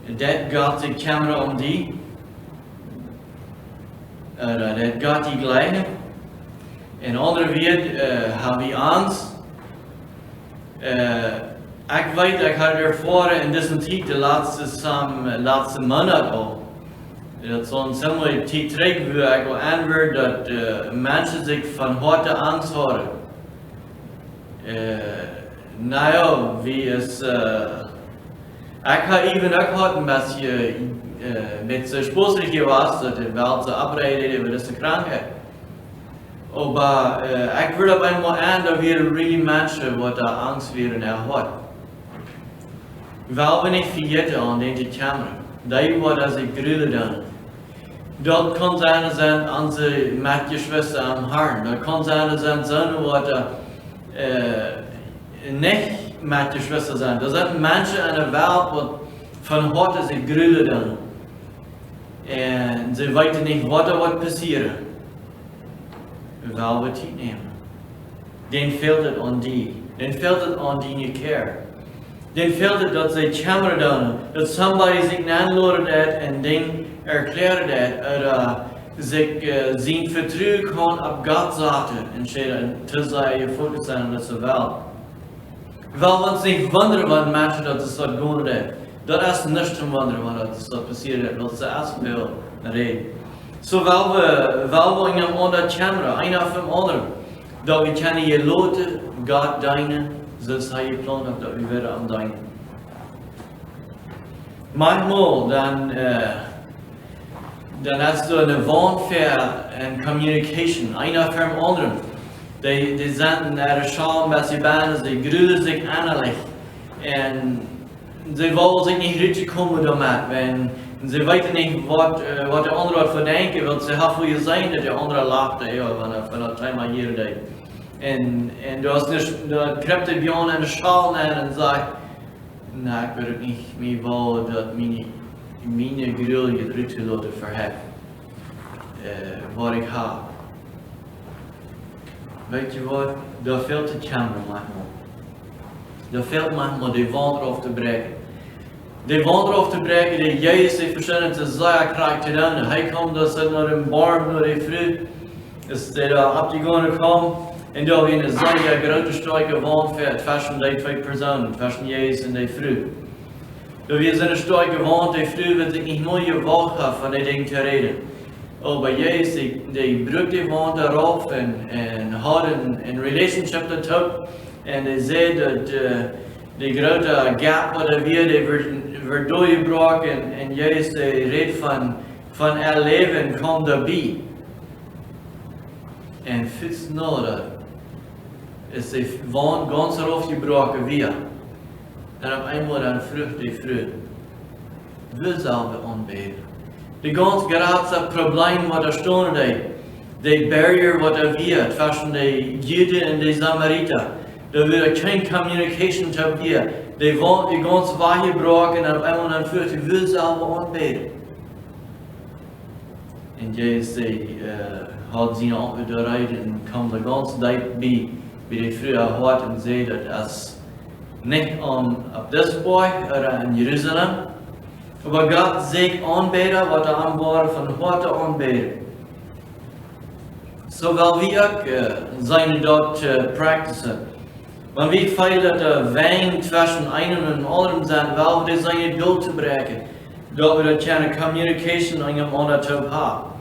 S7: dat God de camera om die. Dat gaat die geleiden. En andere weer hebben we angst. Ik weet, ik had ervoor in deze tijd, de laatste maand al. Dat zo'n similar tijd terug, waar ik wil aanwerken dat mensen zich van harte angst houden. Nou ja, wie is... ik had even ook gehad een beetje... met zo spoedig was dat de wel te afrijden over deze krankheid. Maar ik wil op eenmaal aan dat we really mensen wat angst weer in had. Weil wir nicht vergessen an den Kamera. Da war das ich grülle dann. Dort kann sein unsere Mädchenschwester am Herrn. Da kann sein Söhne, die nicht Mädchenschwester sein. Da sind Menschen in der Welt, die von heute sich grülle dann. Und sie wissen nicht, was da wird passieren. Weil wir Zeit nehmen. Den fehlt es an die. Den fehlt es an die Care. Den fehlt es, dass sie Kamera dann, dass somebody sich anladen hat und den erklärt hat, oder sich sein Vertrauen kann auf Gott Seite entscheiden, zu sein, Fokus sein in dieser Welt. Weil wir uns nicht wundern, wenn Menschen das dort gehen hat. Das ist nicht zu wundern, wenn das dort passiert hat, weil es erst will reden. So, weil wir in einem anderen Kamera, einer vom anderen, da wir können hier Leute, Gott deinen, so ist er geplant, dass wir wieder am deinen. Manchmal, dann hast du eine Warnfähigkeit in Communication, einer vom anderen. Die sind in der Schau, was sie bauen, sie grüßen sich innerlich. Und sie wollen sich nicht richtig kommen damit, wenn sie wissen nicht, was der andere verdenken, weil sie haben für sein, dass der andere lacht, wenn er zweimal hier denkt. Und du hast nicht, da krept der Björn in den Schal an und sagt, na, ich würde nicht mehr wollen, dass meine Grille dritte Leute verhält, was ich habe. Weet je wat? Da fehlt die Kamera manchmal. Da fehlt manchmal die Wand auf der Brücke. Die Wand auf der Brücke, die Jesus die verschiedene Sachen kriegt zu tun. Er kommt, das hat noch im Baum, nur die Früh, ist der da abgegangen gekommen. Und da wie eine sehr große starke Wand fährt zwischen die zwei Personen, zwischen Jesus und die Früh. Da wie so eine starke Wand, die Früh wird sich nicht mehr gewagt haben, von den Dingen zu reden. Aber Jesus, die brückt die Wand darauf und hat eine Relationship dazu. Und er sieht, dass die große Gap, die wird durchgebrochen. Und Jesus redet von Erleben, kommt dabei. Und fix noch, ist die Wand ganz aufgebrochen wieder. Und auf einmal dann Frucht die Früh. Wir sollen anbeten. Die ganz große Problem, was da stehen, die Barrier, was da wird, zwischen den Juden und den Samariter. Da wird keine Communication haben. Die Wand, die ganz weit gebrochen, und auf einmal dann führt die will selber anbeten. Und Jesus hat sie auch wieder rein und kommt da ganz dicht bei die früher Hort und sieht, dass nicht auf das Berg oder in Jerusalem, aber Gott sieht Anbeter, was er am Bord von heute anbetet. So, weil wir seine dort practicen. Wenn wir feiern, dass Wein zwischen einem und anderen sind, weil wir seine Bild zu brechen, dass wir keine Communication in einem anderen Typ haben.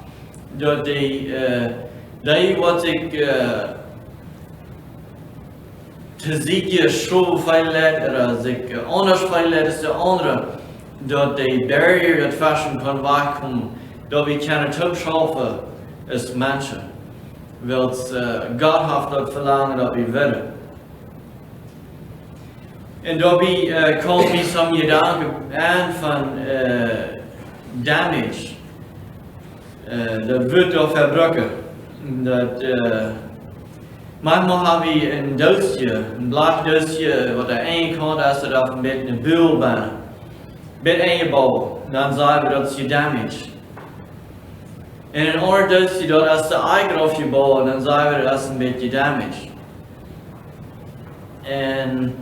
S7: Dass die, was ich zu sich so feiert oder sich anders feiert als der andere, dass die Barriere dazwischen kann wegkommen, dass wir keine Typ schaffen als Menschen. Weil Gott hat dort verlangen, dass wir werden. Und dabei kommt mir some Gedanken an von Damage. Das wird auch verbrochen. Manchmal haben wir ein Doosje, ein Blachdoosje, wat er aankomt als er af met een buil bijna. Met aangebouwd, dan zeggen we dat is gedamaged. En een ander doosje dat als de eigen afgebouwd, dan zeggen we dat is een beetje damaged. En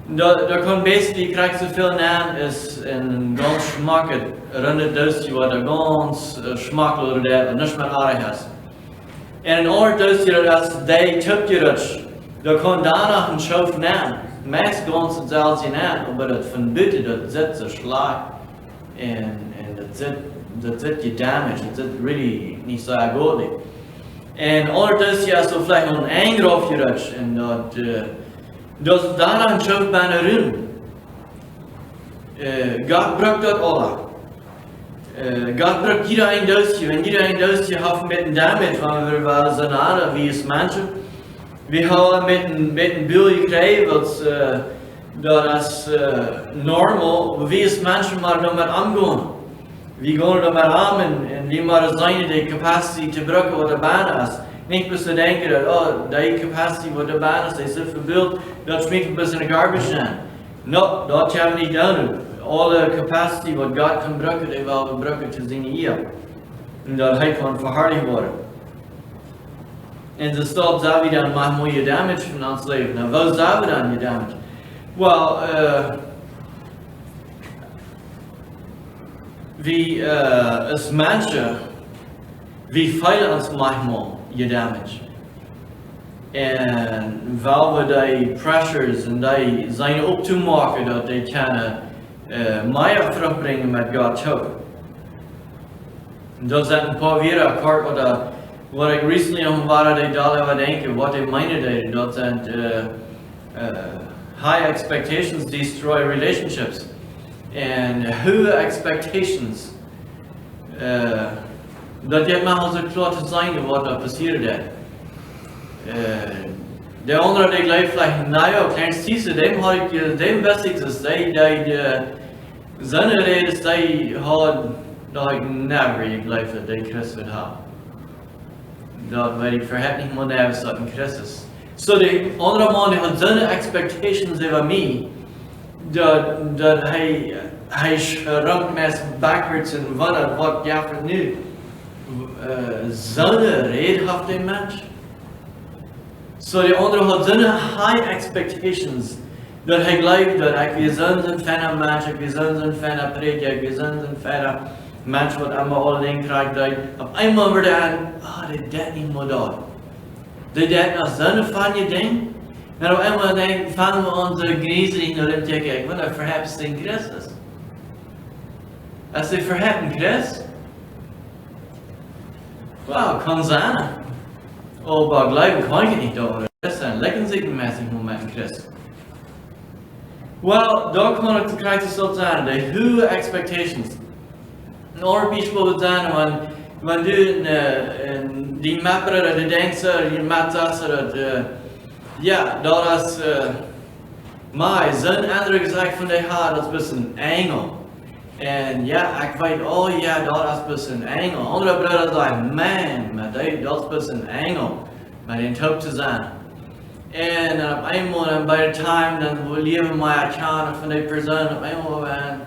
S7: daar kan basically krijg je zoveel aan is een ganz smakelijk runde doosje wat er ganz smakelijk is en niet meer aardig is. En een ander doosje dat als die tipje dat, daar kan daarna een schoof aan. Meest ganz hetzelfde aan, maar dat van buiten dat zit zo slag en dat zit gedamaged, dat zit really niet zo goed. En een ander doosje als er vielleicht een anger afgerutscht en dat daarna een schoof bijna ruim. God brukt dat alle. God brukt jeder ein doosje, en jeder ein doosje heeft met een damage, want we waren zo nader, wie is mensen. We hebben met een buil gekregen, dat is normal. Wie is mensen maar dan met omgaan? Wie gaan er maar aan en wie maar zijn de capacity te gebruiken wat de baan is. Niet bis te denken dat, oh, die capacity wat de baan is, die is verbeeld, dat smeekt een beetje in de garbage aan. No, dat hebben we niet gedaan. Alle capacity wat God kan gebruiken, die wil gebruiken te zijn hier. En dat hij kan verhardigd worden. En zo staat zou we dan maar mooie damage van ons leven. Nou, wat zou we dan je damage? Wel, wie als mensen, wie feilen ons manchmal je damage. En waar we die pressures en die zijn op te maken dat die kunnen meer terugbrengen met God ook. Dat zijn een paar weer akkoord wat ik recently nog waar die daar wat denken, wat ik meine dat zijn high expectations destroy relationships. En hoge expectations dat je maar zo klaar te zijn wat er passiert. De andere die gleich vielleicht, naja, Clarence Thiessen, dem wist ik dus, die zijn redes, die had, dat ik never gleich dat die Christus had. Dat weet ik verhet niet meer nergens dat een Christus. So de andere man die had zijn expectations over mij, dat hij schrankt met backwards en wat ja voor nu. Zijn reden had die mens. So die andere had zo'n high expectations dat hij gelooft dat ik weer zo'n fijne mens, ik weer zo'n fijne preek, ik weer zo'n fijne mens wat allemaal alle dingen krijgt. Dat op eenmaal wordt hij dit deed niet meer dat. Dit deed nog zo'n fijne ding. En op eenmaal vangen we onze grenzen naar hem te kijken, want hij verhebt zijn Christus. Als hij verhebt een Christus, wow, kan zijn. Aber gleichen kann ich nicht darüber. Das ist ein leckensmäßiger Moment in Christus. Well, da kann ich gleich so sagen, die hohe expectations. Ein anderes Beispiel wird sein, wenn du die Mapper oder die denkst, die Matas oder ja, da ist mal so ein anderer gesagt von der Haar, das ist ein bisschen Engel. En ja, ik weet, oh ja, dat is best een engel. Andere broeders zeggen, man, maar dat is best een engel. Maar die hoop te zijn. En op eenmaal, en bij de time, dan we leven mij erkennen van die persoon. Op eenmaal ben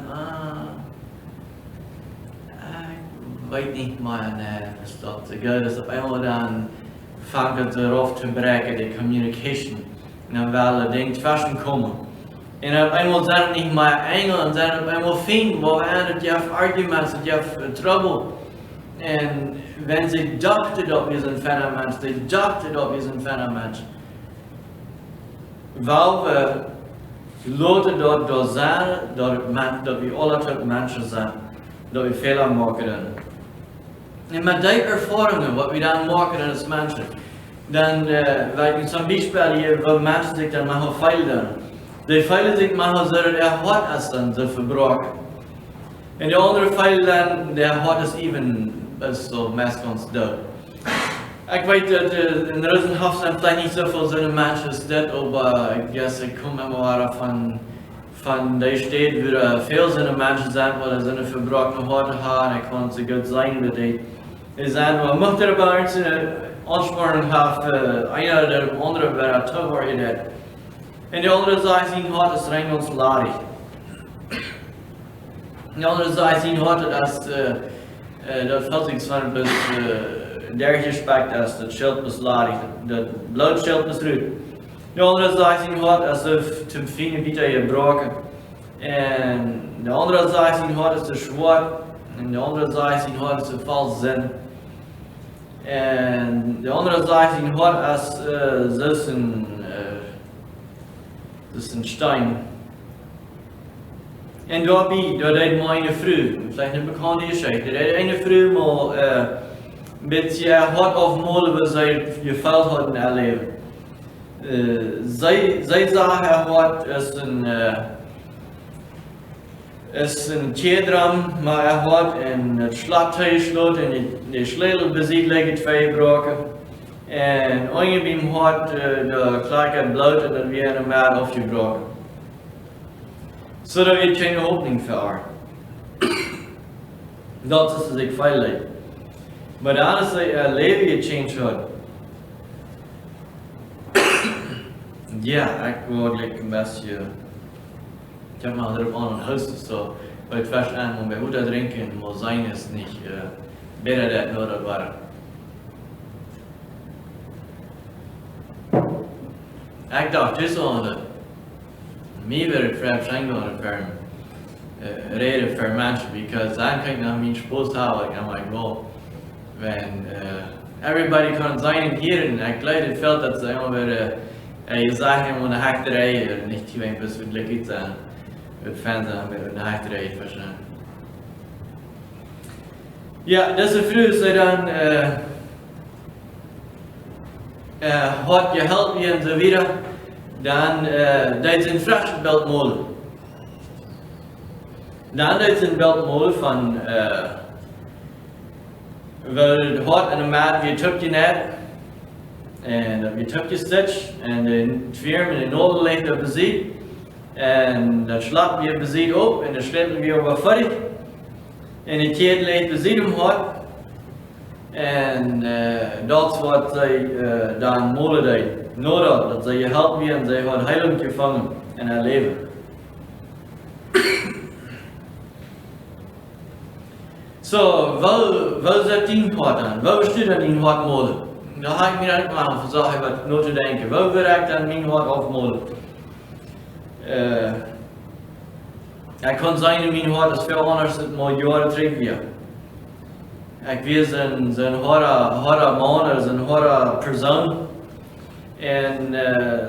S7: ik weet niet meer, nee, dat te goed is. Op eenmaal dan vangt het erop te breken, die communication. En dan wel het ding tussen komen. En op eenmaal zijn het niet meer engelen, en zijn het op eenmaal vrienden, waar we aan het jaf arguments, het jaf trouble. En wenn ze dachten dat we zijn fijne mens, ze dachten dat we zijn fijne mens. Wel we laten dat zijn, dat we alle tot mensen zijn, dat we veel aan maken. En met die ervaringen, wat we dan maken als mensen, dan weet ik zo'n voorbeeld hier, waar mensen zich dan maar veel doen. Die feilen zich maar zodat hart is dan ze verbroken. En de andere feil dan, de hart is even zo meestkans dood. Ik weet dat in Rosenhof zijn vielleicht niet zoveel zo'n mensen als dit, maar ik kom maar van die stad waar veel zo'n mensen zijn, waar ze zo'n verbroken hart hebben, en ik kan ze goed zijn dat die zijn. Maar mocht er bij ons aansporen hebben, een of de andere waar te worden. En de andere zij zien hart is rein ons larig. De andere zij zien hart dat valt van het derde aspect is dat schild is larig, dat bloodschild is ruud. De andere zij zien hart alsof te fine Vita gebroken. En de andere zij zien hart is te zwart. En de andere zij zien hart is te vals zin. En de andere zij zien hart als das ist ein Stein. En daarbij, dat deed mijn vrouw, vielleicht een bekende geschichte, dat deed een vrouw maar een beetje hard afmalen wat zij gefaald hadden in haar leven. Zij zag haar hart als een tjedram, maar haar hart en het slagtuig sloot en de sleutel bezit liggen twee gebroken. En ongeveer had de klaar bloot en dat weer een maat afgebroken. Zodat we geen opening voor. Dat is wat ik veel leid. Maar honestly, leven je change had. Ja, ik word like een beetje. Ich habe mal erop aan een huis so, weil ich fest an, und bei guter Trinken muss sein es nicht besser das nur das war. Ich dachte, das ist so, mir wird es vielleicht sein für reden für Menschen, because dann kann ich nach mir Spaß haben, I'm like, well, wenn everybody kann sein hier, und ich glaube, es fällt, dass sie immer wieder je sagen, eine Hekterei, oder nicht hier ein bisschen glücklich sein. Het Fernsehen mit einer Hekterei verstanden. Ja, deze vrouw zei dan, hat gehelpt wie en zo wieder, dan deed ze een Frachtbeltmolen. Dan deed ze een beltmolen van, wel hot en een maat, wie took je net, en wie took je stitch, en de twee met een nodig ligt op de zee. En dan slapen we bezit op en dan slepen we over verder. En het keert leed bezit omhoog. En dat is wat zij dan molen deed. Nodig, dat zij je helpen en zij had heilig gevangen en haar leven. Zo, wel zet die hart aan? Wel stuurt dan die hart molen? Daar ga ik me niet aan verzagen wat nooit te denken. Wel werkt dan mijn hart afmolen? Ik kan zijn in mijn hart is veel anders dan mijn jaren terug weer. Ik weet zijn harde man, zijn harde persoon. En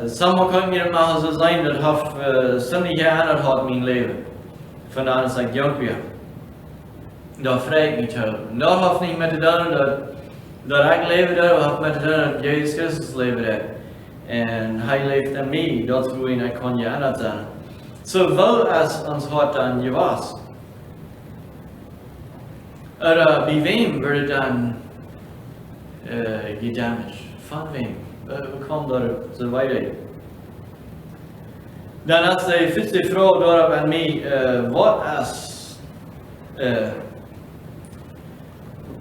S7: sommige kan je maar zo zijn dat heeft ziemlich geändert had mijn leven. Vandaar dat ik jong weer. Dat vraag ik niet heel. Dat heeft niet met te doen dat ik leven dat heeft met te doen dat Jezus Christus leven dat. En hij leeft in mij, dat is hoe ik kan geändert zijn. Zowel als ons hart dan je was. Bij wem wordt het dan gedamaged? Van wem? We komen daar zo verder. Dan had de vierde vrouw daarop aan mij, wat als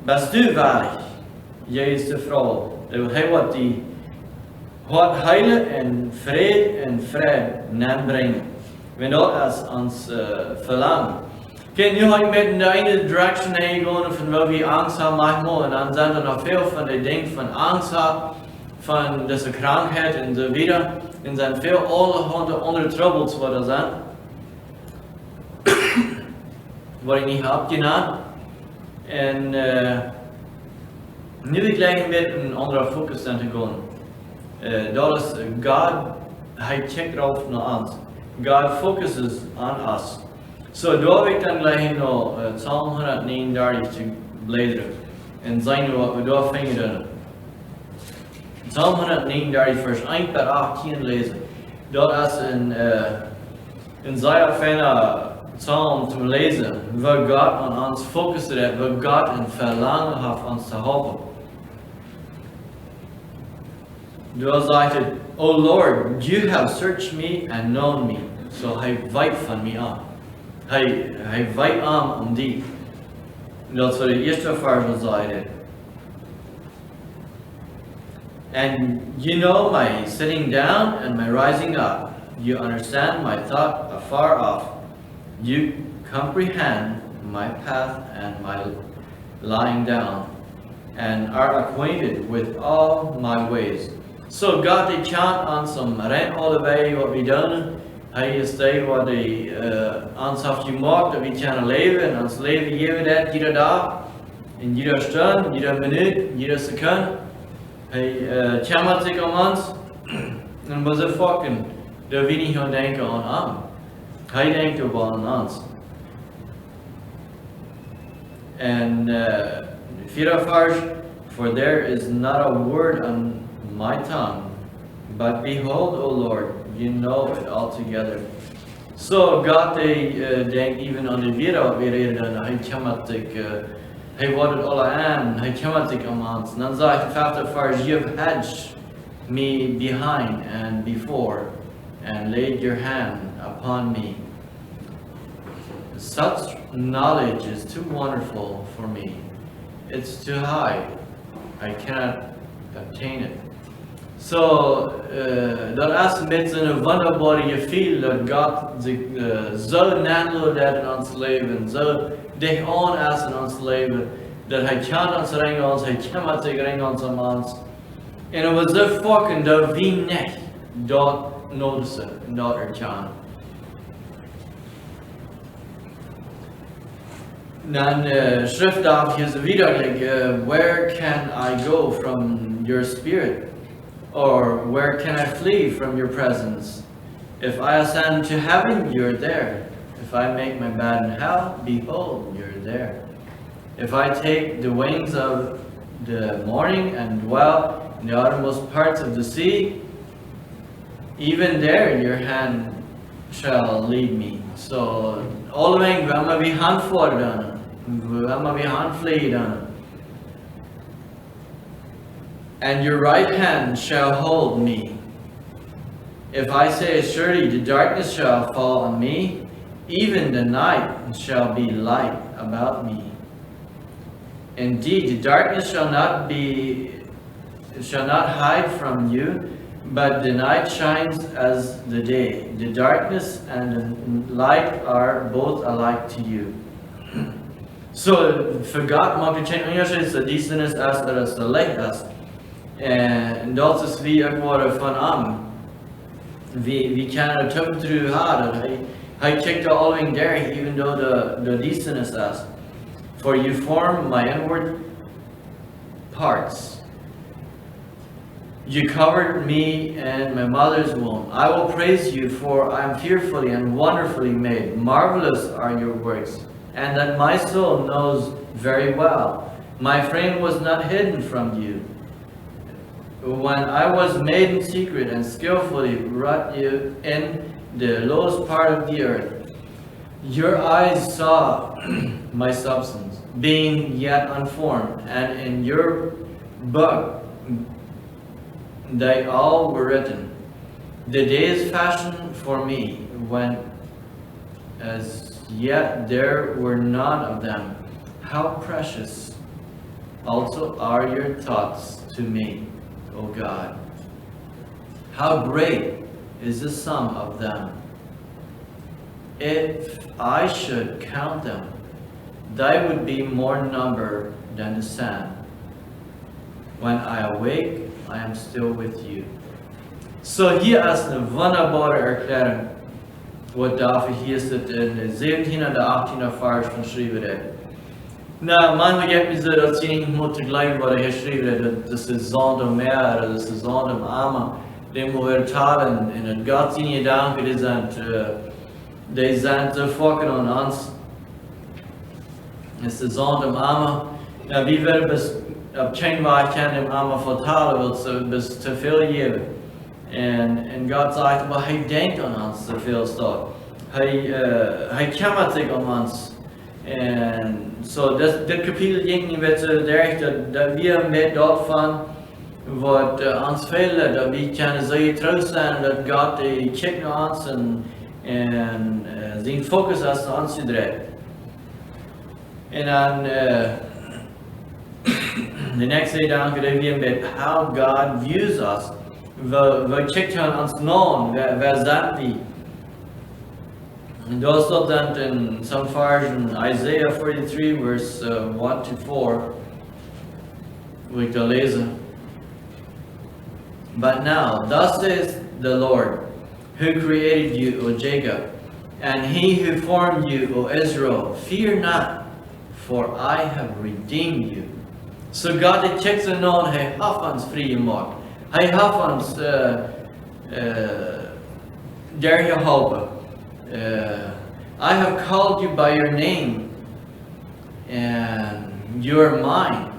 S7: best u waardig, Jezus de vrouw, hij wat die hart heilen en vrede naam brengen. Wenn dat als ons verlangen. Kijk, nu ga ik met de ene direction heen gaan van waar we angst hebben manchmal en dan zijn er nog veel van die dingen van angst hebben, van deze krankheid en zo wieder. En zijn veel allerhande andere troubles wat er zijn. Wat ik niet heb gedaan. En nu ik gleich met een andere focus aan te gaan. Dat is God, hij kijkt erop naar ons. God focuses on us. So daar wil ik dan gleich nog Psalm 139 te bladeren. En zijn wat we daar vinden. Psalm 139 vers 1 tot 18 lezen. Dat is een zeer fijne psalm te lezen. Waar God aan ons focust, waar God een verlangen heeft ons te helpen. Daar zegt het, O Lord, you have searched me and known me. So hij weet van mij aan. Hij weet aan om die. Dat is wat de eerste vers zei. And you know my sitting down and my rising up. You understand my thought afar off. You comprehend my path and my lying down, and are acquainted with all my ways. So God die chant aan som ren allebei wat we doen. Hij is de wat hij ons heeft gemaakt dat we kunnen leven en ons leven geven dat iedere dag, in iedere stund, iedere minuut, iedere seconde. Hij kümmert zich om ons en we zijn fucking dat we niet gaan denken aan hem. Hij denkt ook aan ons. En vierde vers, for there is not a word on my tongue, but behold, O Lord, you know it altogether. So God denkt even aan de wereld weer reden, hij kümmert zich, hij wordt het alle aan, hij kümmert zich om ons. En dan zegt de vijfde vers, you've hedged me behind and before, and laid your hand upon me. such knowledge is too wonderful for me. It's too high. I cannot obtain it. Så dat är met een wonderbare gevoel dat God zo närmare är ons leven, zo dicht aan är in ons leven, dat hij kan ons ringa ons, hij kommer sig ringa ons om ons. En det var så fucking dat vi niet dat notice en dat kan. Dan schrift af is wieder where can I go from your spirit? Or where can I flee from your presence? If I ascend to heaven, you're there. If I make my bed in hell, behold, you're there. If I take the wings of the morning and dwell in the uttermost parts of the sea, even there your hand shall lead me. Så allting, vem har vi hand för den? Vem har vi hand för den? And your right hand shall hold me. If I say, surely the darkness shall fall on me, even the night shall be light about me. Indeed, the darkness shall not hide from you, but the night shines as the day. The darkness and the light are both alike to you. Så för Gud man kan känna ungefär så Thiessen är så lättast. En dat is vi ook worden van am. Vi kan het tum through hard. Hij checked all in there, even though the Thiessen is us. For you form my inward parts. You covered me in my mother's womb. I will praise you, for I am fearfully and wonderfully made. Marvelous are your works, and that my soul knows very well. My frame was not hidden from you, when I was made in secret and skillfully wrought you in the lowest part of the earth. Your eyes saw my substance, being yet unformed, and in your book they all were written. The days fashioned for me, when as yet there were none of them. How precious also are your thoughts to me, O God. How great is the sum of them. If I should count them, they would be more number than the sand. When I awake, I am still with you. Så hier är en wunderbare erklaring vad David hier zit in de 17e en de 18e vers van schrijven. Nou, man begrijpt me zo dat ze niet moeten gelijk worden geschreven, dat ze zonder meer, dat ze zonder armen, die moeten talen en het God zijn gedanken, die zijn te fokken aan ons. Het is zonder armen. Nou, wie wil op geen waar kan dem armen vertalen, wil ze bis te veel geven. En God zegt, maar hij denkt aan ons te veel staat. Hij kümmert zich om ons. En zo, dit kapitel ging met dat we met dat van wat ons velen, dat we kunnen zo trouw zijn dat God kijkt naar ons en zijn focus is naar ons gedreven. En dan de nächste dag dat we met how God views us. We kijken ons naam, waar zijn we? And also that in some version, Isaiah 43 verse 1 to 4, we can lezen. But now, thus says the Lord, who created you, O Jacob, and he who formed you, O Israel, fear not, for I have redeemed you. So God het checks en on, hij heeft ons vrijgemaakt. Hij heeft ons daar geholpen. I have called you by your name, and you are mine.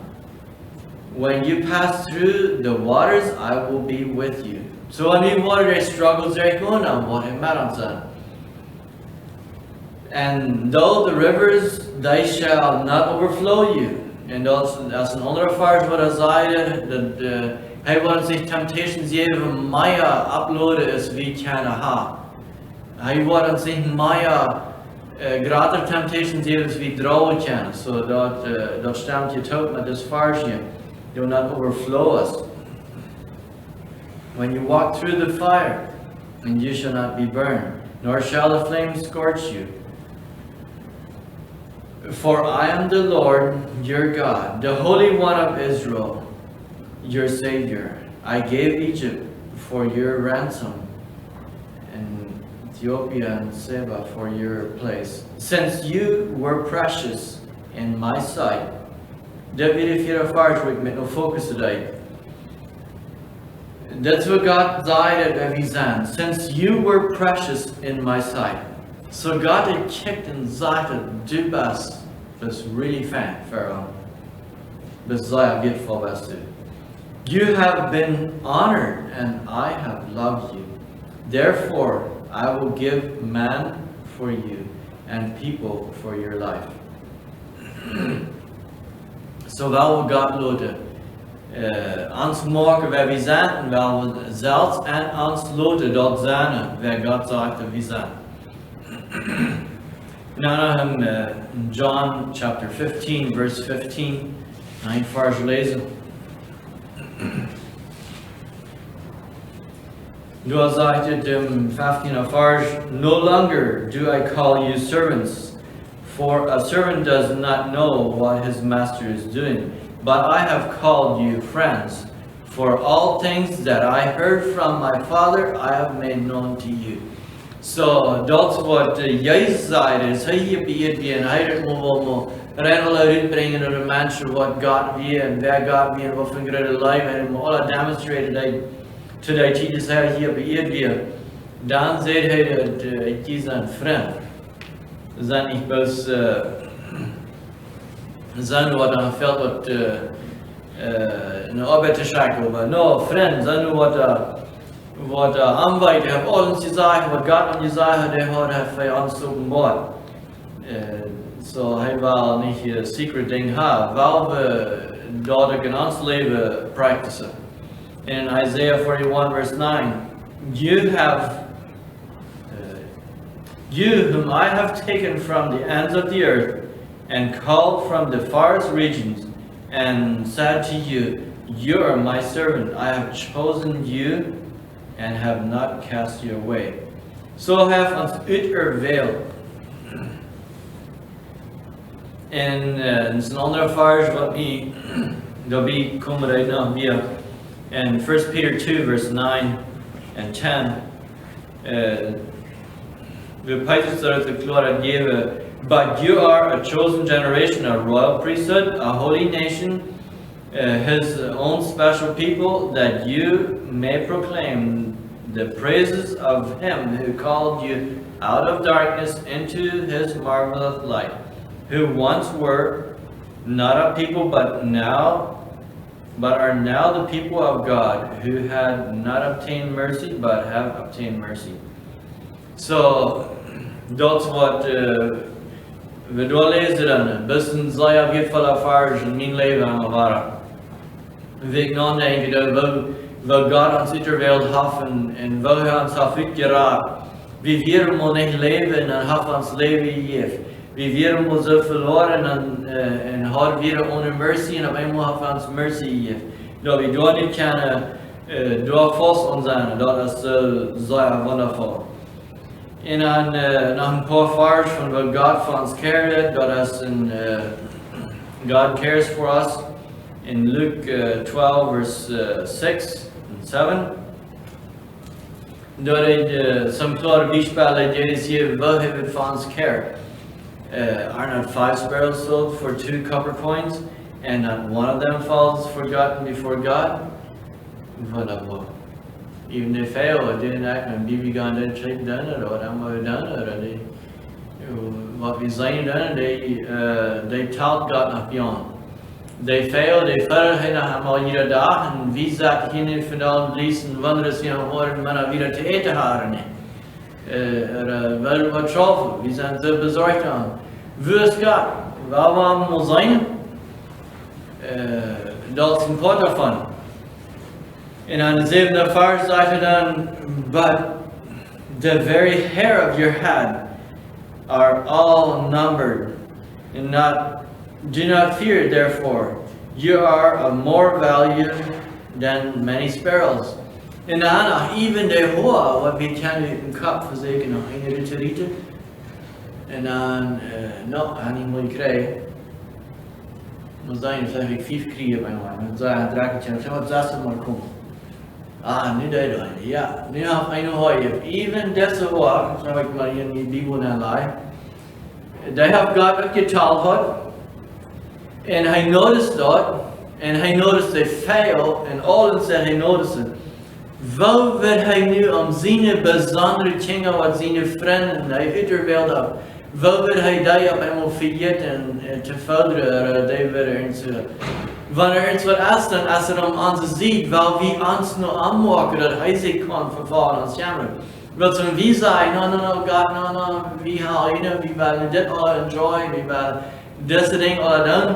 S7: When you pass through the waters, I will be with you. So when you water struggles, they're going on what him son. And though the rivers, they shall not overflow you. And also, as een andere vers wat hij zei, dat hij wil zich temptations geven, meer uploaden is wie kan hebben. Hij wil zich meer Grader temptations is wie drogen can, so dat stemt je tot met this farge. Do not overflow us. When you walk through the fire, and you shall not be burned, nor shall the flame scorch you. For I am the Lord your God, the Holy One of Israel, your Savior. I gave Egypt for your ransom, and Ethiopia and Seba for your place. Since you were precious in my sight. Det vill jag fira fartwick med no focus today. That's what God died at Friesen. Since you were precious in my sight. So God had kicked and zayted du best. That's really fan, Pharaoh. But Zayah get for best too. You have been honored and I have loved you. Therefore, I will give man for you and people for your life. So wel God lode. Ans maken wij wie zijn, wel zelfs en ans lode dat zijn, waar God zegt wie zijn. Nou, John chapter 15, verse 15, een vers lezen. Du zegt het 15 vers, no longer do I call you servants, for a servant does not know what his master is doing. But I have called you friends, for all things that I heard from my Father I have made known to you. So that's what Jezus zei, is hij hier bij wie en hij het moet rennen uitbrengen naar de mensen wat God wie en waar God wie en wat voor een grote leven en moet alle demonstreren dat today Jesus hij hier bij wie. Dan zei hij dat ik is een vriend. Zijn niet bloß zijn wat dan veld wat een arbeid te schaken, maar no vriend zijn wat aanwijden heeft alles gezegd wat God ons gezegd heeft hij ons openbaar. So hij wil niet een secret ding hebben, wel we dat in ons leven practicen. In Isaiah 41 verse 9, you whom I have taken from the ends of the earth and called from the farthest regions and said to you, you are my servant, I have chosen you and have not cast you away. So have ons uitverweeld. En dat is een andere vers wat mij daarbij komen uit naar weer. In 1 Peter 2 verse 9 and 10. We Petrus dat het klaar geven. But you are a chosen generation, a royal priesthood, a holy nation, his own special people, that you may proclaim the praises of him who called you out of darkness into his marvelous light, who once were not a people but are now the people of God, who had not obtained mercy but have obtained mercy. So that's what we doorlezen dan. Bisten zij weer vol ervaring in mijn leven aan waren. Ik nadenken dat we God ons uitgewereld hebben en we ons hebben uitgeraakt. Wie weer moet niet leven en hebben ons leven gegeven. Wie weer moet zo verloren en hebben weer onder mercy en op eenmaal hebben ons mercy gegeven. Dat we door niet kunnen door vast ons zijn. Dat is zeer wonderful. En dan nog een paar vers van wat God voor ons cared, dat is God cares for us. In Luke 12 verse 6 and 7. Dat is some klare bijspel dat Jezus hier wel heeft voor ons care. Are not 5 sparrows sold for 2 copper coins, and not one of them falls forgotten before God? Wonderful. Even if they fail, didn't act and be begun to take done it, or I'm done it, what we saying done, they taught God not beyond. They failed, they fell, hij nach mal jeder dag, en wie sagt hier niet vandaan bliezen, wanneer is je horen, maar weer te eten hadden. Wel wat schaffen, we zijn zo bezorgd aan. Wie is God? Waar we moeten zijn? Dat is een part daarvan. En aan de 7e vers zegt hij dan, but the very hair of your head are all numbered, and do not fear, therefore. You are of more value than many sparrows. En dan even de hoa, wat we kennen een kap verzekeren nog in de rieten. En dan, hij niet mooi krijgen. Maar dan zeg ik 5 kriegen bij mij. Dan zei hij, draak ik wat zes maar komen. Nu deed hij. Ja, nu heb ik een hooi. Even deze hoa, zou ik maar in die Bibel aanleggen. Daar heeft God het getaald had. En hij noticed dat. En hij noticed they fail. En alles dat hij noticed. Wat wil hij nu om zijn bijzondere dingen wat zijn vrienden hij uitgewereld heeft? Wat wil hij daar op eenmaal vergeten en te verderen? Die willen ons. Wanneer het wat is dan, als hem ons ziet, wel wie ons nu aanmaken dat hij zich kan vervallen ons jammer. Wil ze wie zeggen, no, God, no, wie haal je, wie willen dit al enjoy, wie willen deze dingen al doen.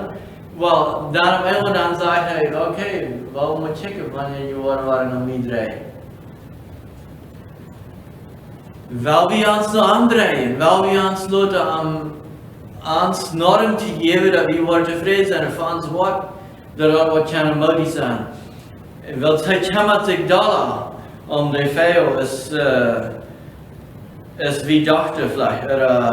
S7: Wel, daarom eenmaal dan zegt hij, oké, wel moet checken wanneer je worden nog niet rijden. Wel wie ons nog aandraaien, wel wie ons laten om ons norm te geven dat we worden tevreden zijn voor ons wat, dat wat kan moedig zijn. Wel, hij kan zich dollar om de veel is wie dachten vielleicht.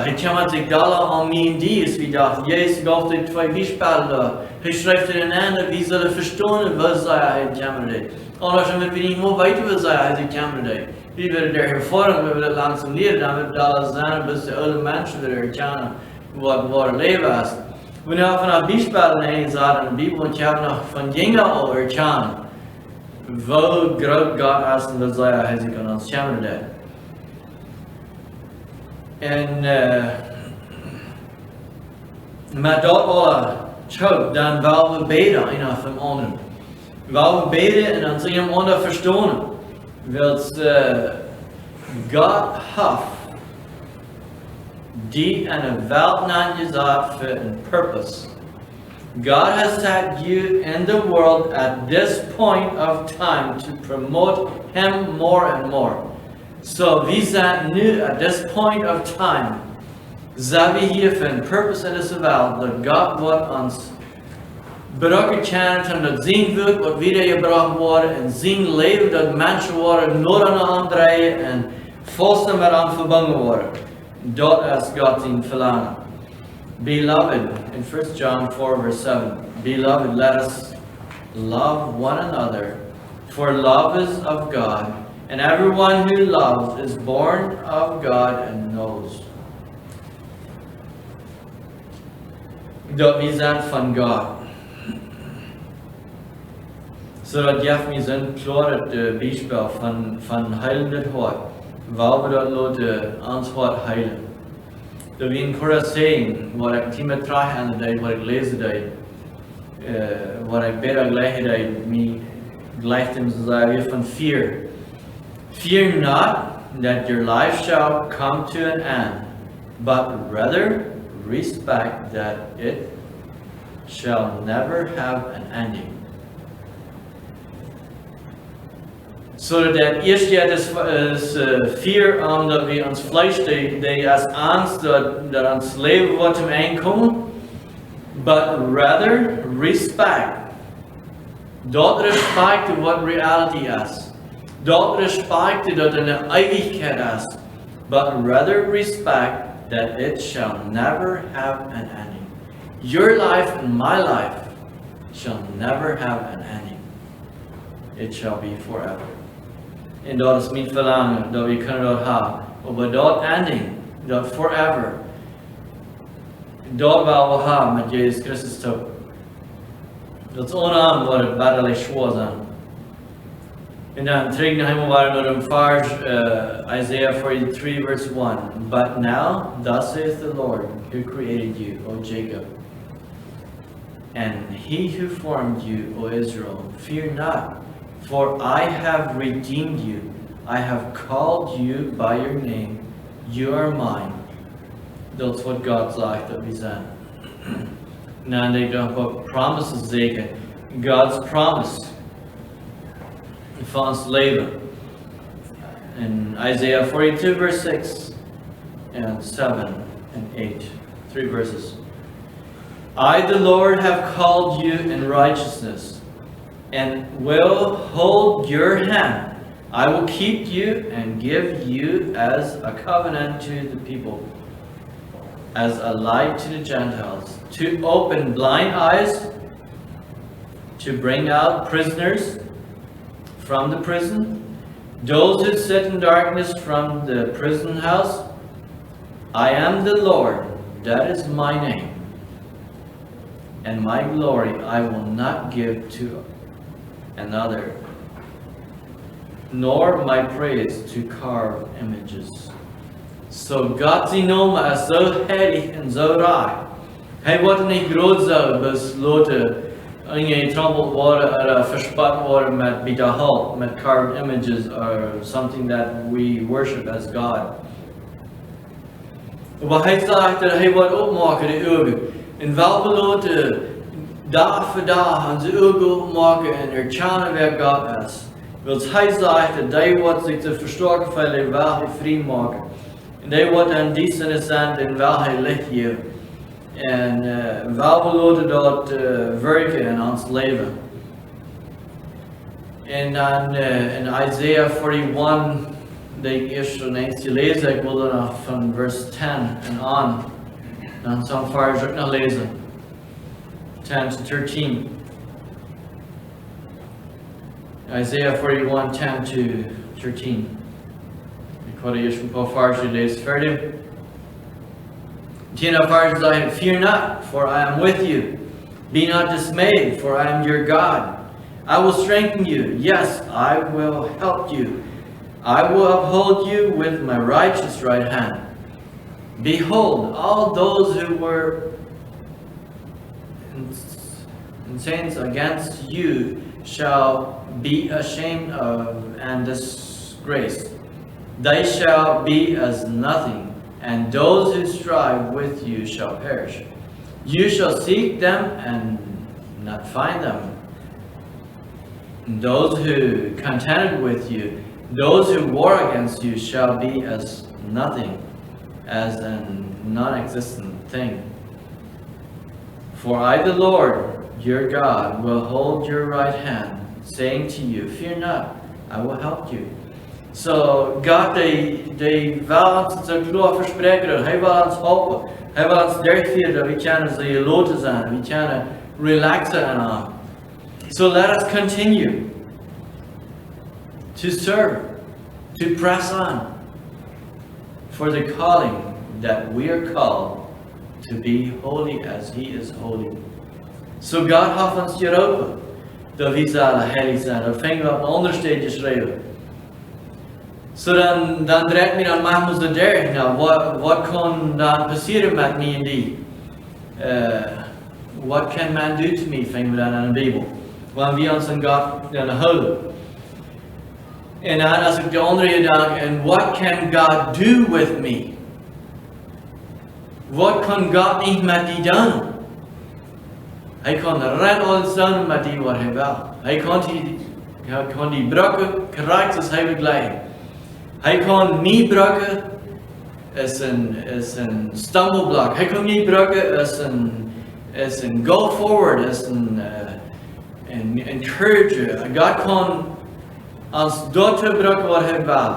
S7: Hij kan zich dollar om mij en die is wie dacht. Jezus gaf de 2 Beispiele. Hij schrijft in een ander, wie zullen verstaan wat hij kan doen. Anders dan we niet meer weten wat hij kan doen. Wie willen daar hervormen, we willen langzaam leren, dan willen we alles zijn, bis de oude mensen willen kennen wat leven is. We hebben vanaf Beispielen heen zaten in de Bibel, en je hebt nog van dingen al herkennen. Hoe groot God is en wat hij zich aan ons kennen deed. En met dat alle choke, dan willen we bidden een of een ander. Willen we bidden en dan zullen we hem ander verstaan. Wilt God heeft die en een welt naar je zaad voor een purpose. God has set you in the world at this point of time to promote Him more and more. So we zijn nu at this point of time. Zijn we hier voor een purpose in deze wereld dat God wordt ons braken kennen, dat zijn werk wat wiedergebracht worden en zijn leven dat mensen worden nooit aan aandraaien en volsten met aan verbonden worden. Dat is God zijn verlangen. Beloved, in 1 John 4 verse 7, Beloved, let us love one another, for love is of God, and everyone who loves is born of God and knows. Dat we zijn van God. Zodat geeft me zo'n klaar het bijspel van heilend hart. Waar we dat laten ons hart heilen. Dat we in Corrie wat ik team terug aan de dag, wat ik lees de dag, wat ik beter gelijk deed, me gelijk hem zeggen van fear. Fear not that your life shall come to an end, but rather respect that it shall never have an ending. So dat eerst is fear omdat we ons vlees, die als angst dat ons leven wordt om aankomen, but rather respect. Dat respect wat reality is. Dat respect dat een eeuwigheid is. But rather respect that it shall never have an ending. Your life and my life shall never have an ending. It shall be forever. En dat is mijn verlangen, dat we kunnen dat hebben. Maar dat ending, dat forever, dat willen we hebben met Jezus Christus toe. Dat is onaam wat het werkelijk zwaar zijn. En dan terug naar hem waar we naar vers Isaiah 43 verse 1. But now, thus saith the Lord, who created you, O Jacob, and he who formed you, O Israel, fear not. For I have redeemed you, I have called you by your name, you are mine. That's what God's like that we zijn. Nou, en ik dacht wat promises zeker. God's promise van ons leven. In Isaiah 42 verse 6 and 7. and 8. 3 verses. I, the Lord, have called you in righteousness, and will hold your hand. I will keep you and give you as a covenant to the people, as a light to the Gentiles, to open blind eyes, to bring out prisoners from the prison, those who sit in darkness from the prison house. I am the Lord, that is my name, and my glory I will not give to another, nor my praise to carved images. So God zijn naam is zo heilig en zo raar. Hij wordt niet groot zo besloten ingetrampeld worden of verspat worden met bidahal, met carved images or something that we worship as God. Wat hij zegt dat hij wordt opmaken de ogen. En wel beloten dag voor dag aan zijn ogen opmaken en erkennen wer God is. Want hij zegt dat hij wordt zich te verstoken van hij wel hij vrij maken. En hij wordt aan die zin zijn en wel hij licht geven. En wel beloten dat werken in ons leven. En dan in Isaiah 41, die ik eerst zo eens lezen, ik wil dan nog van vers 10 en aan. Dan zo'n vers ook nog lezen. 10 to 13. Isaiah 41, 10 to 13. Ik wil eerst een paar versen lezen verder. 10 verses I fear not, for I am with you. Be not dismayed, for I am your God. I will strengthen you. Yes, I will help you. I will uphold you with my righteous right hand. Behold, all those who were incensed against you shall be ashamed of and disgraced. They shall be as nothing, and those who strive with you shall perish. You shall seek them and not find them. And those who contended with you, those who war against you, shall be as nothing, as a non-existent thing. For I, the Lord, your God, will hold your right hand, saying to you, fear not, I will help you. So God, die wil ons zo klaar verspreken, hij wil ons helpen. Hij wil ons durven dat we kunnen ze loten zijn, we kunnen relaxen en aan. So let us continue to serve, to press on for the calling that we are called to be holy as He is holy. So God heeft ons geroepen dat we zullen heilig zijn. Dat vingen we op een ander steentje schrijven. So dan dreigt mir dan manchmal so der, nou, wat kan dan passeren met me en die? What can man do to me, vingen we dan aan de Bijbel. Want we ons aan God dan houden. En dan als ik de andere gedank, and what can God do with me? Wat kan God niet met die doen? Hij kan rennen alles doen met die wat hij wil. Hij kan die brokken krijgen zoals hij wil glijden. Hij kan niet breken als een stumbleblok. Hij kan niet breken als een go forward, als een encourager. God kan ons dorthin breken wat hij wil.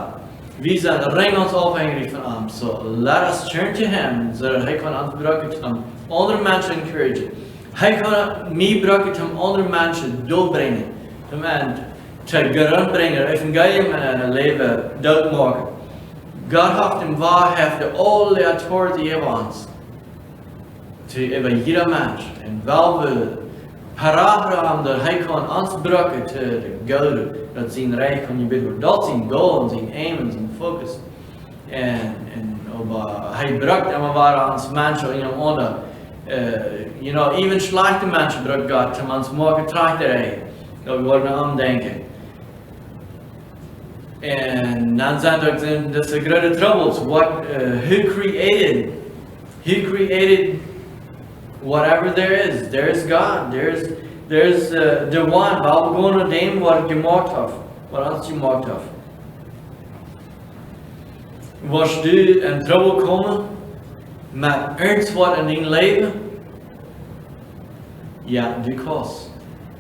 S7: We zijn ring ons afhankelijk van hem. So let us turn to him, zodat hij kan ons breken om andere mensen encouragen. Hij kan mij breken om andere mensen doorbrengen. Te gerund brengen, evangelium en een leven doodmaken. God heeft in waarheid de alle authority over ons. Over ieder mens. En wel we paraat hebben dat hij kan ons breken te de goden. Dat zijn rijk kan je bidden. Dat zijn goal en zijn aim en zijn focus. En hij brekt en we waren ons mensen in een ander. Even slechte mensen brekt God om ons morgen terug te rijden. Dat we worden aandenken. And dan zijn er dus grote troubles. Who created whatever there is? There is God. There's the one. Waar we gewoon naar dem wat gemaakt heeft. Wat ons gemaakt heeft. Was du in trouble komen? met ernst wat in dein Leben? Ja, du kannst.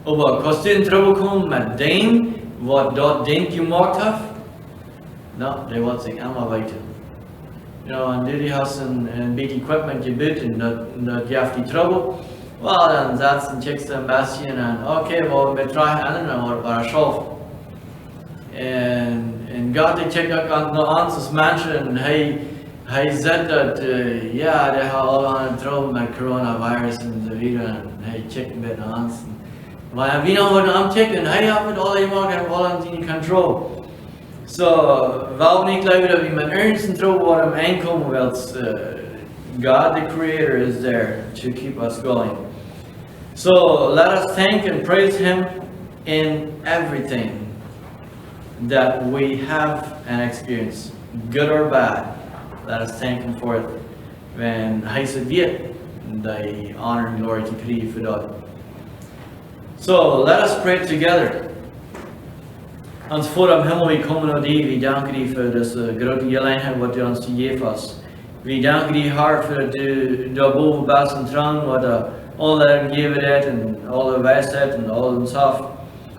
S7: Aber kannst du in Trouble kommen mit dem, was dort den gemacht hat? No, der wird sich einmal weiter. You know, und du hast ein bisschen Equipment gebaut und das gibt die Trouble. Well, dann setzt und checkst du ein bisschen an, okay, well, wir try anderen oder schaffen. Und Gott, der checkt auch noch an, dass Menschen, hey sagt, dass, ja, der hat alle Trouble mit Coronavirus und so weiter. Und hey, checken wir an. Weil wir noch am checken, hey, haben wir alle gemacht, haben alle in Control. So, weil ich glaube, dass wir mit ernsten Trouble am Einkommen, weil God, the Creator, is there to keep us going. So let us thank and praise Him in everything that we have and experience, good or bad. Let us thank Him for it. When Hij het weet, the honor and glory to kriegen for that. So let us pray together. Ons voor am Himmel, we komen naar die, we danken die voor deze grote gelegenheid wat u ons gegeven has. We danken die hart voor dat u daarboven best en trouw, wat alle gegeven heeft en alle wijsheid en alle ons af.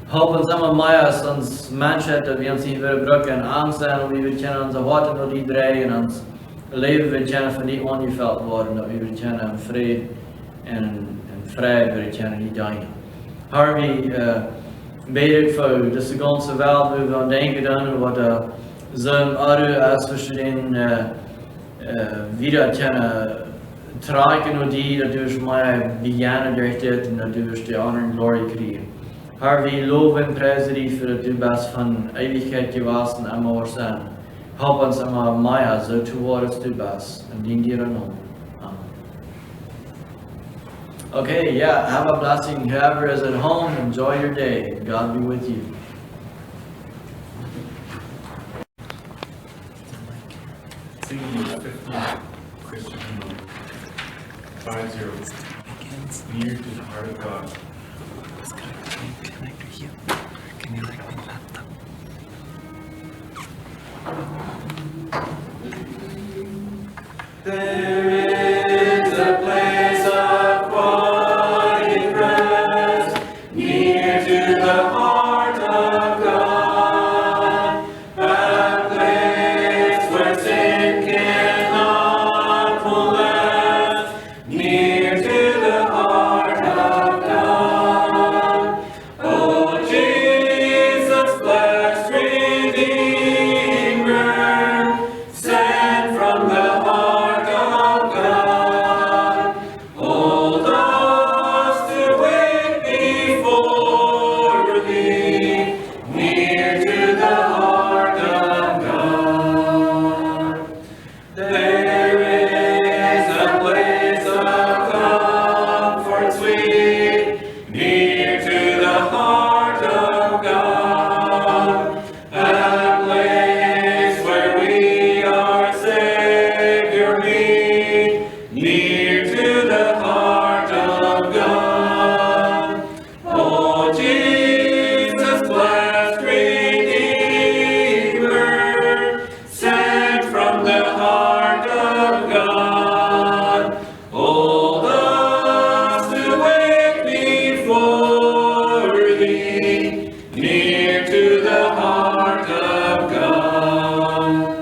S7: Help ons allemaal mij als ons mensheid dat we ons niet willen gebruiken en angst zijn, en we willen onze harten door die draaien en ons leven willen kennen van niet ongeveld worden, dat we willen kennen en vrede en vrijheid willen kennen die dingen. Heer, we bid voor deze ganze wereld, we willen denken dan wat zo'n andere als we den wieder kennen tragen und die dadurch mal beginnen durch das und dadurch die Honor und Glory kriegen. Herr, wir loben und preisen dich für das du bist von Ewigkeit gewesen und immer sein. Help uns immer mehr so zu werden, als du bist. Und dien dir Namen. Amen. Okay, yeah, have a blessing. Whoever is at home, enjoy your day. God be with you.
S4: Singing 50, Christian hymn, 5-0, near to the heart of God.
S2: Connect with you. Can you like my laptop?
S3: There is a place of quiet rest, near to the heart of God, a place where sin cannot molest, near to the heart of God. Oh, Jesus, blessed Redeemer, sent from the heart of God, hold us to wait before thee, near to the heart of God. There is a place of comfort sweet, near to the heart of God, a place where we our Savior meet, near to the heart of God. Oh, Jesus, blessed Redeemer, sent from the heart of God, hold us to wait before thee, near to the heart of God.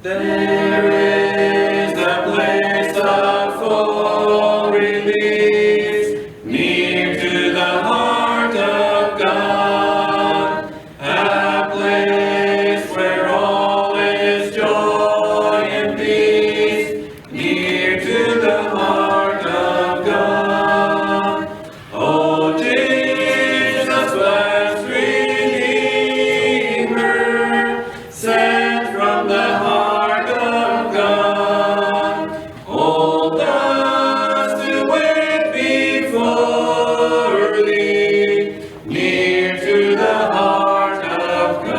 S3: There is a place of full release, near to the heart of God, a place where all is joy and peace, near to the heart of God. Oh, Jesus, blessed Redeemer, sent from the heart of God, hold us to wait before thee, near to the heart of God.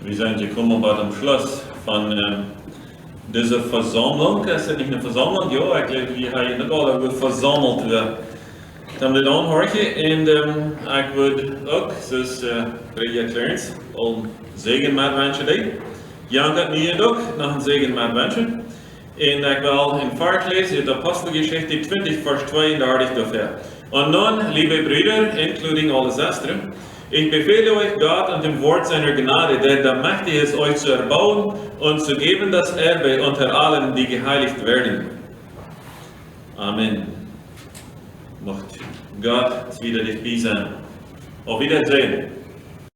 S5: Wir sind gekommen bei dem Schluss von Diese Versammlung, ist ja nicht eine Versammlung, ja, ich glaube, wir haben nicht alle versammelt werden. Dan dit aanhoren en ik wil ook, zoals Clarence, al zegen met mensen die. Jan gaat niet ook, nog een zegen met mensen. En ik wil in Vaart lezen uit de Apostelgeschichte 20 vers 32 dafür. Und nun, liebe Brüder, including alle Schwestern, ich befehle euch Gott und dem Wort seiner Gnade, der mächtig ist, euch zu erbauen und zu geben das Erbe unter allen, die geheiligt werden. Amen. Mocht Gott wieder dich bei sein. Auf Wiedersehen.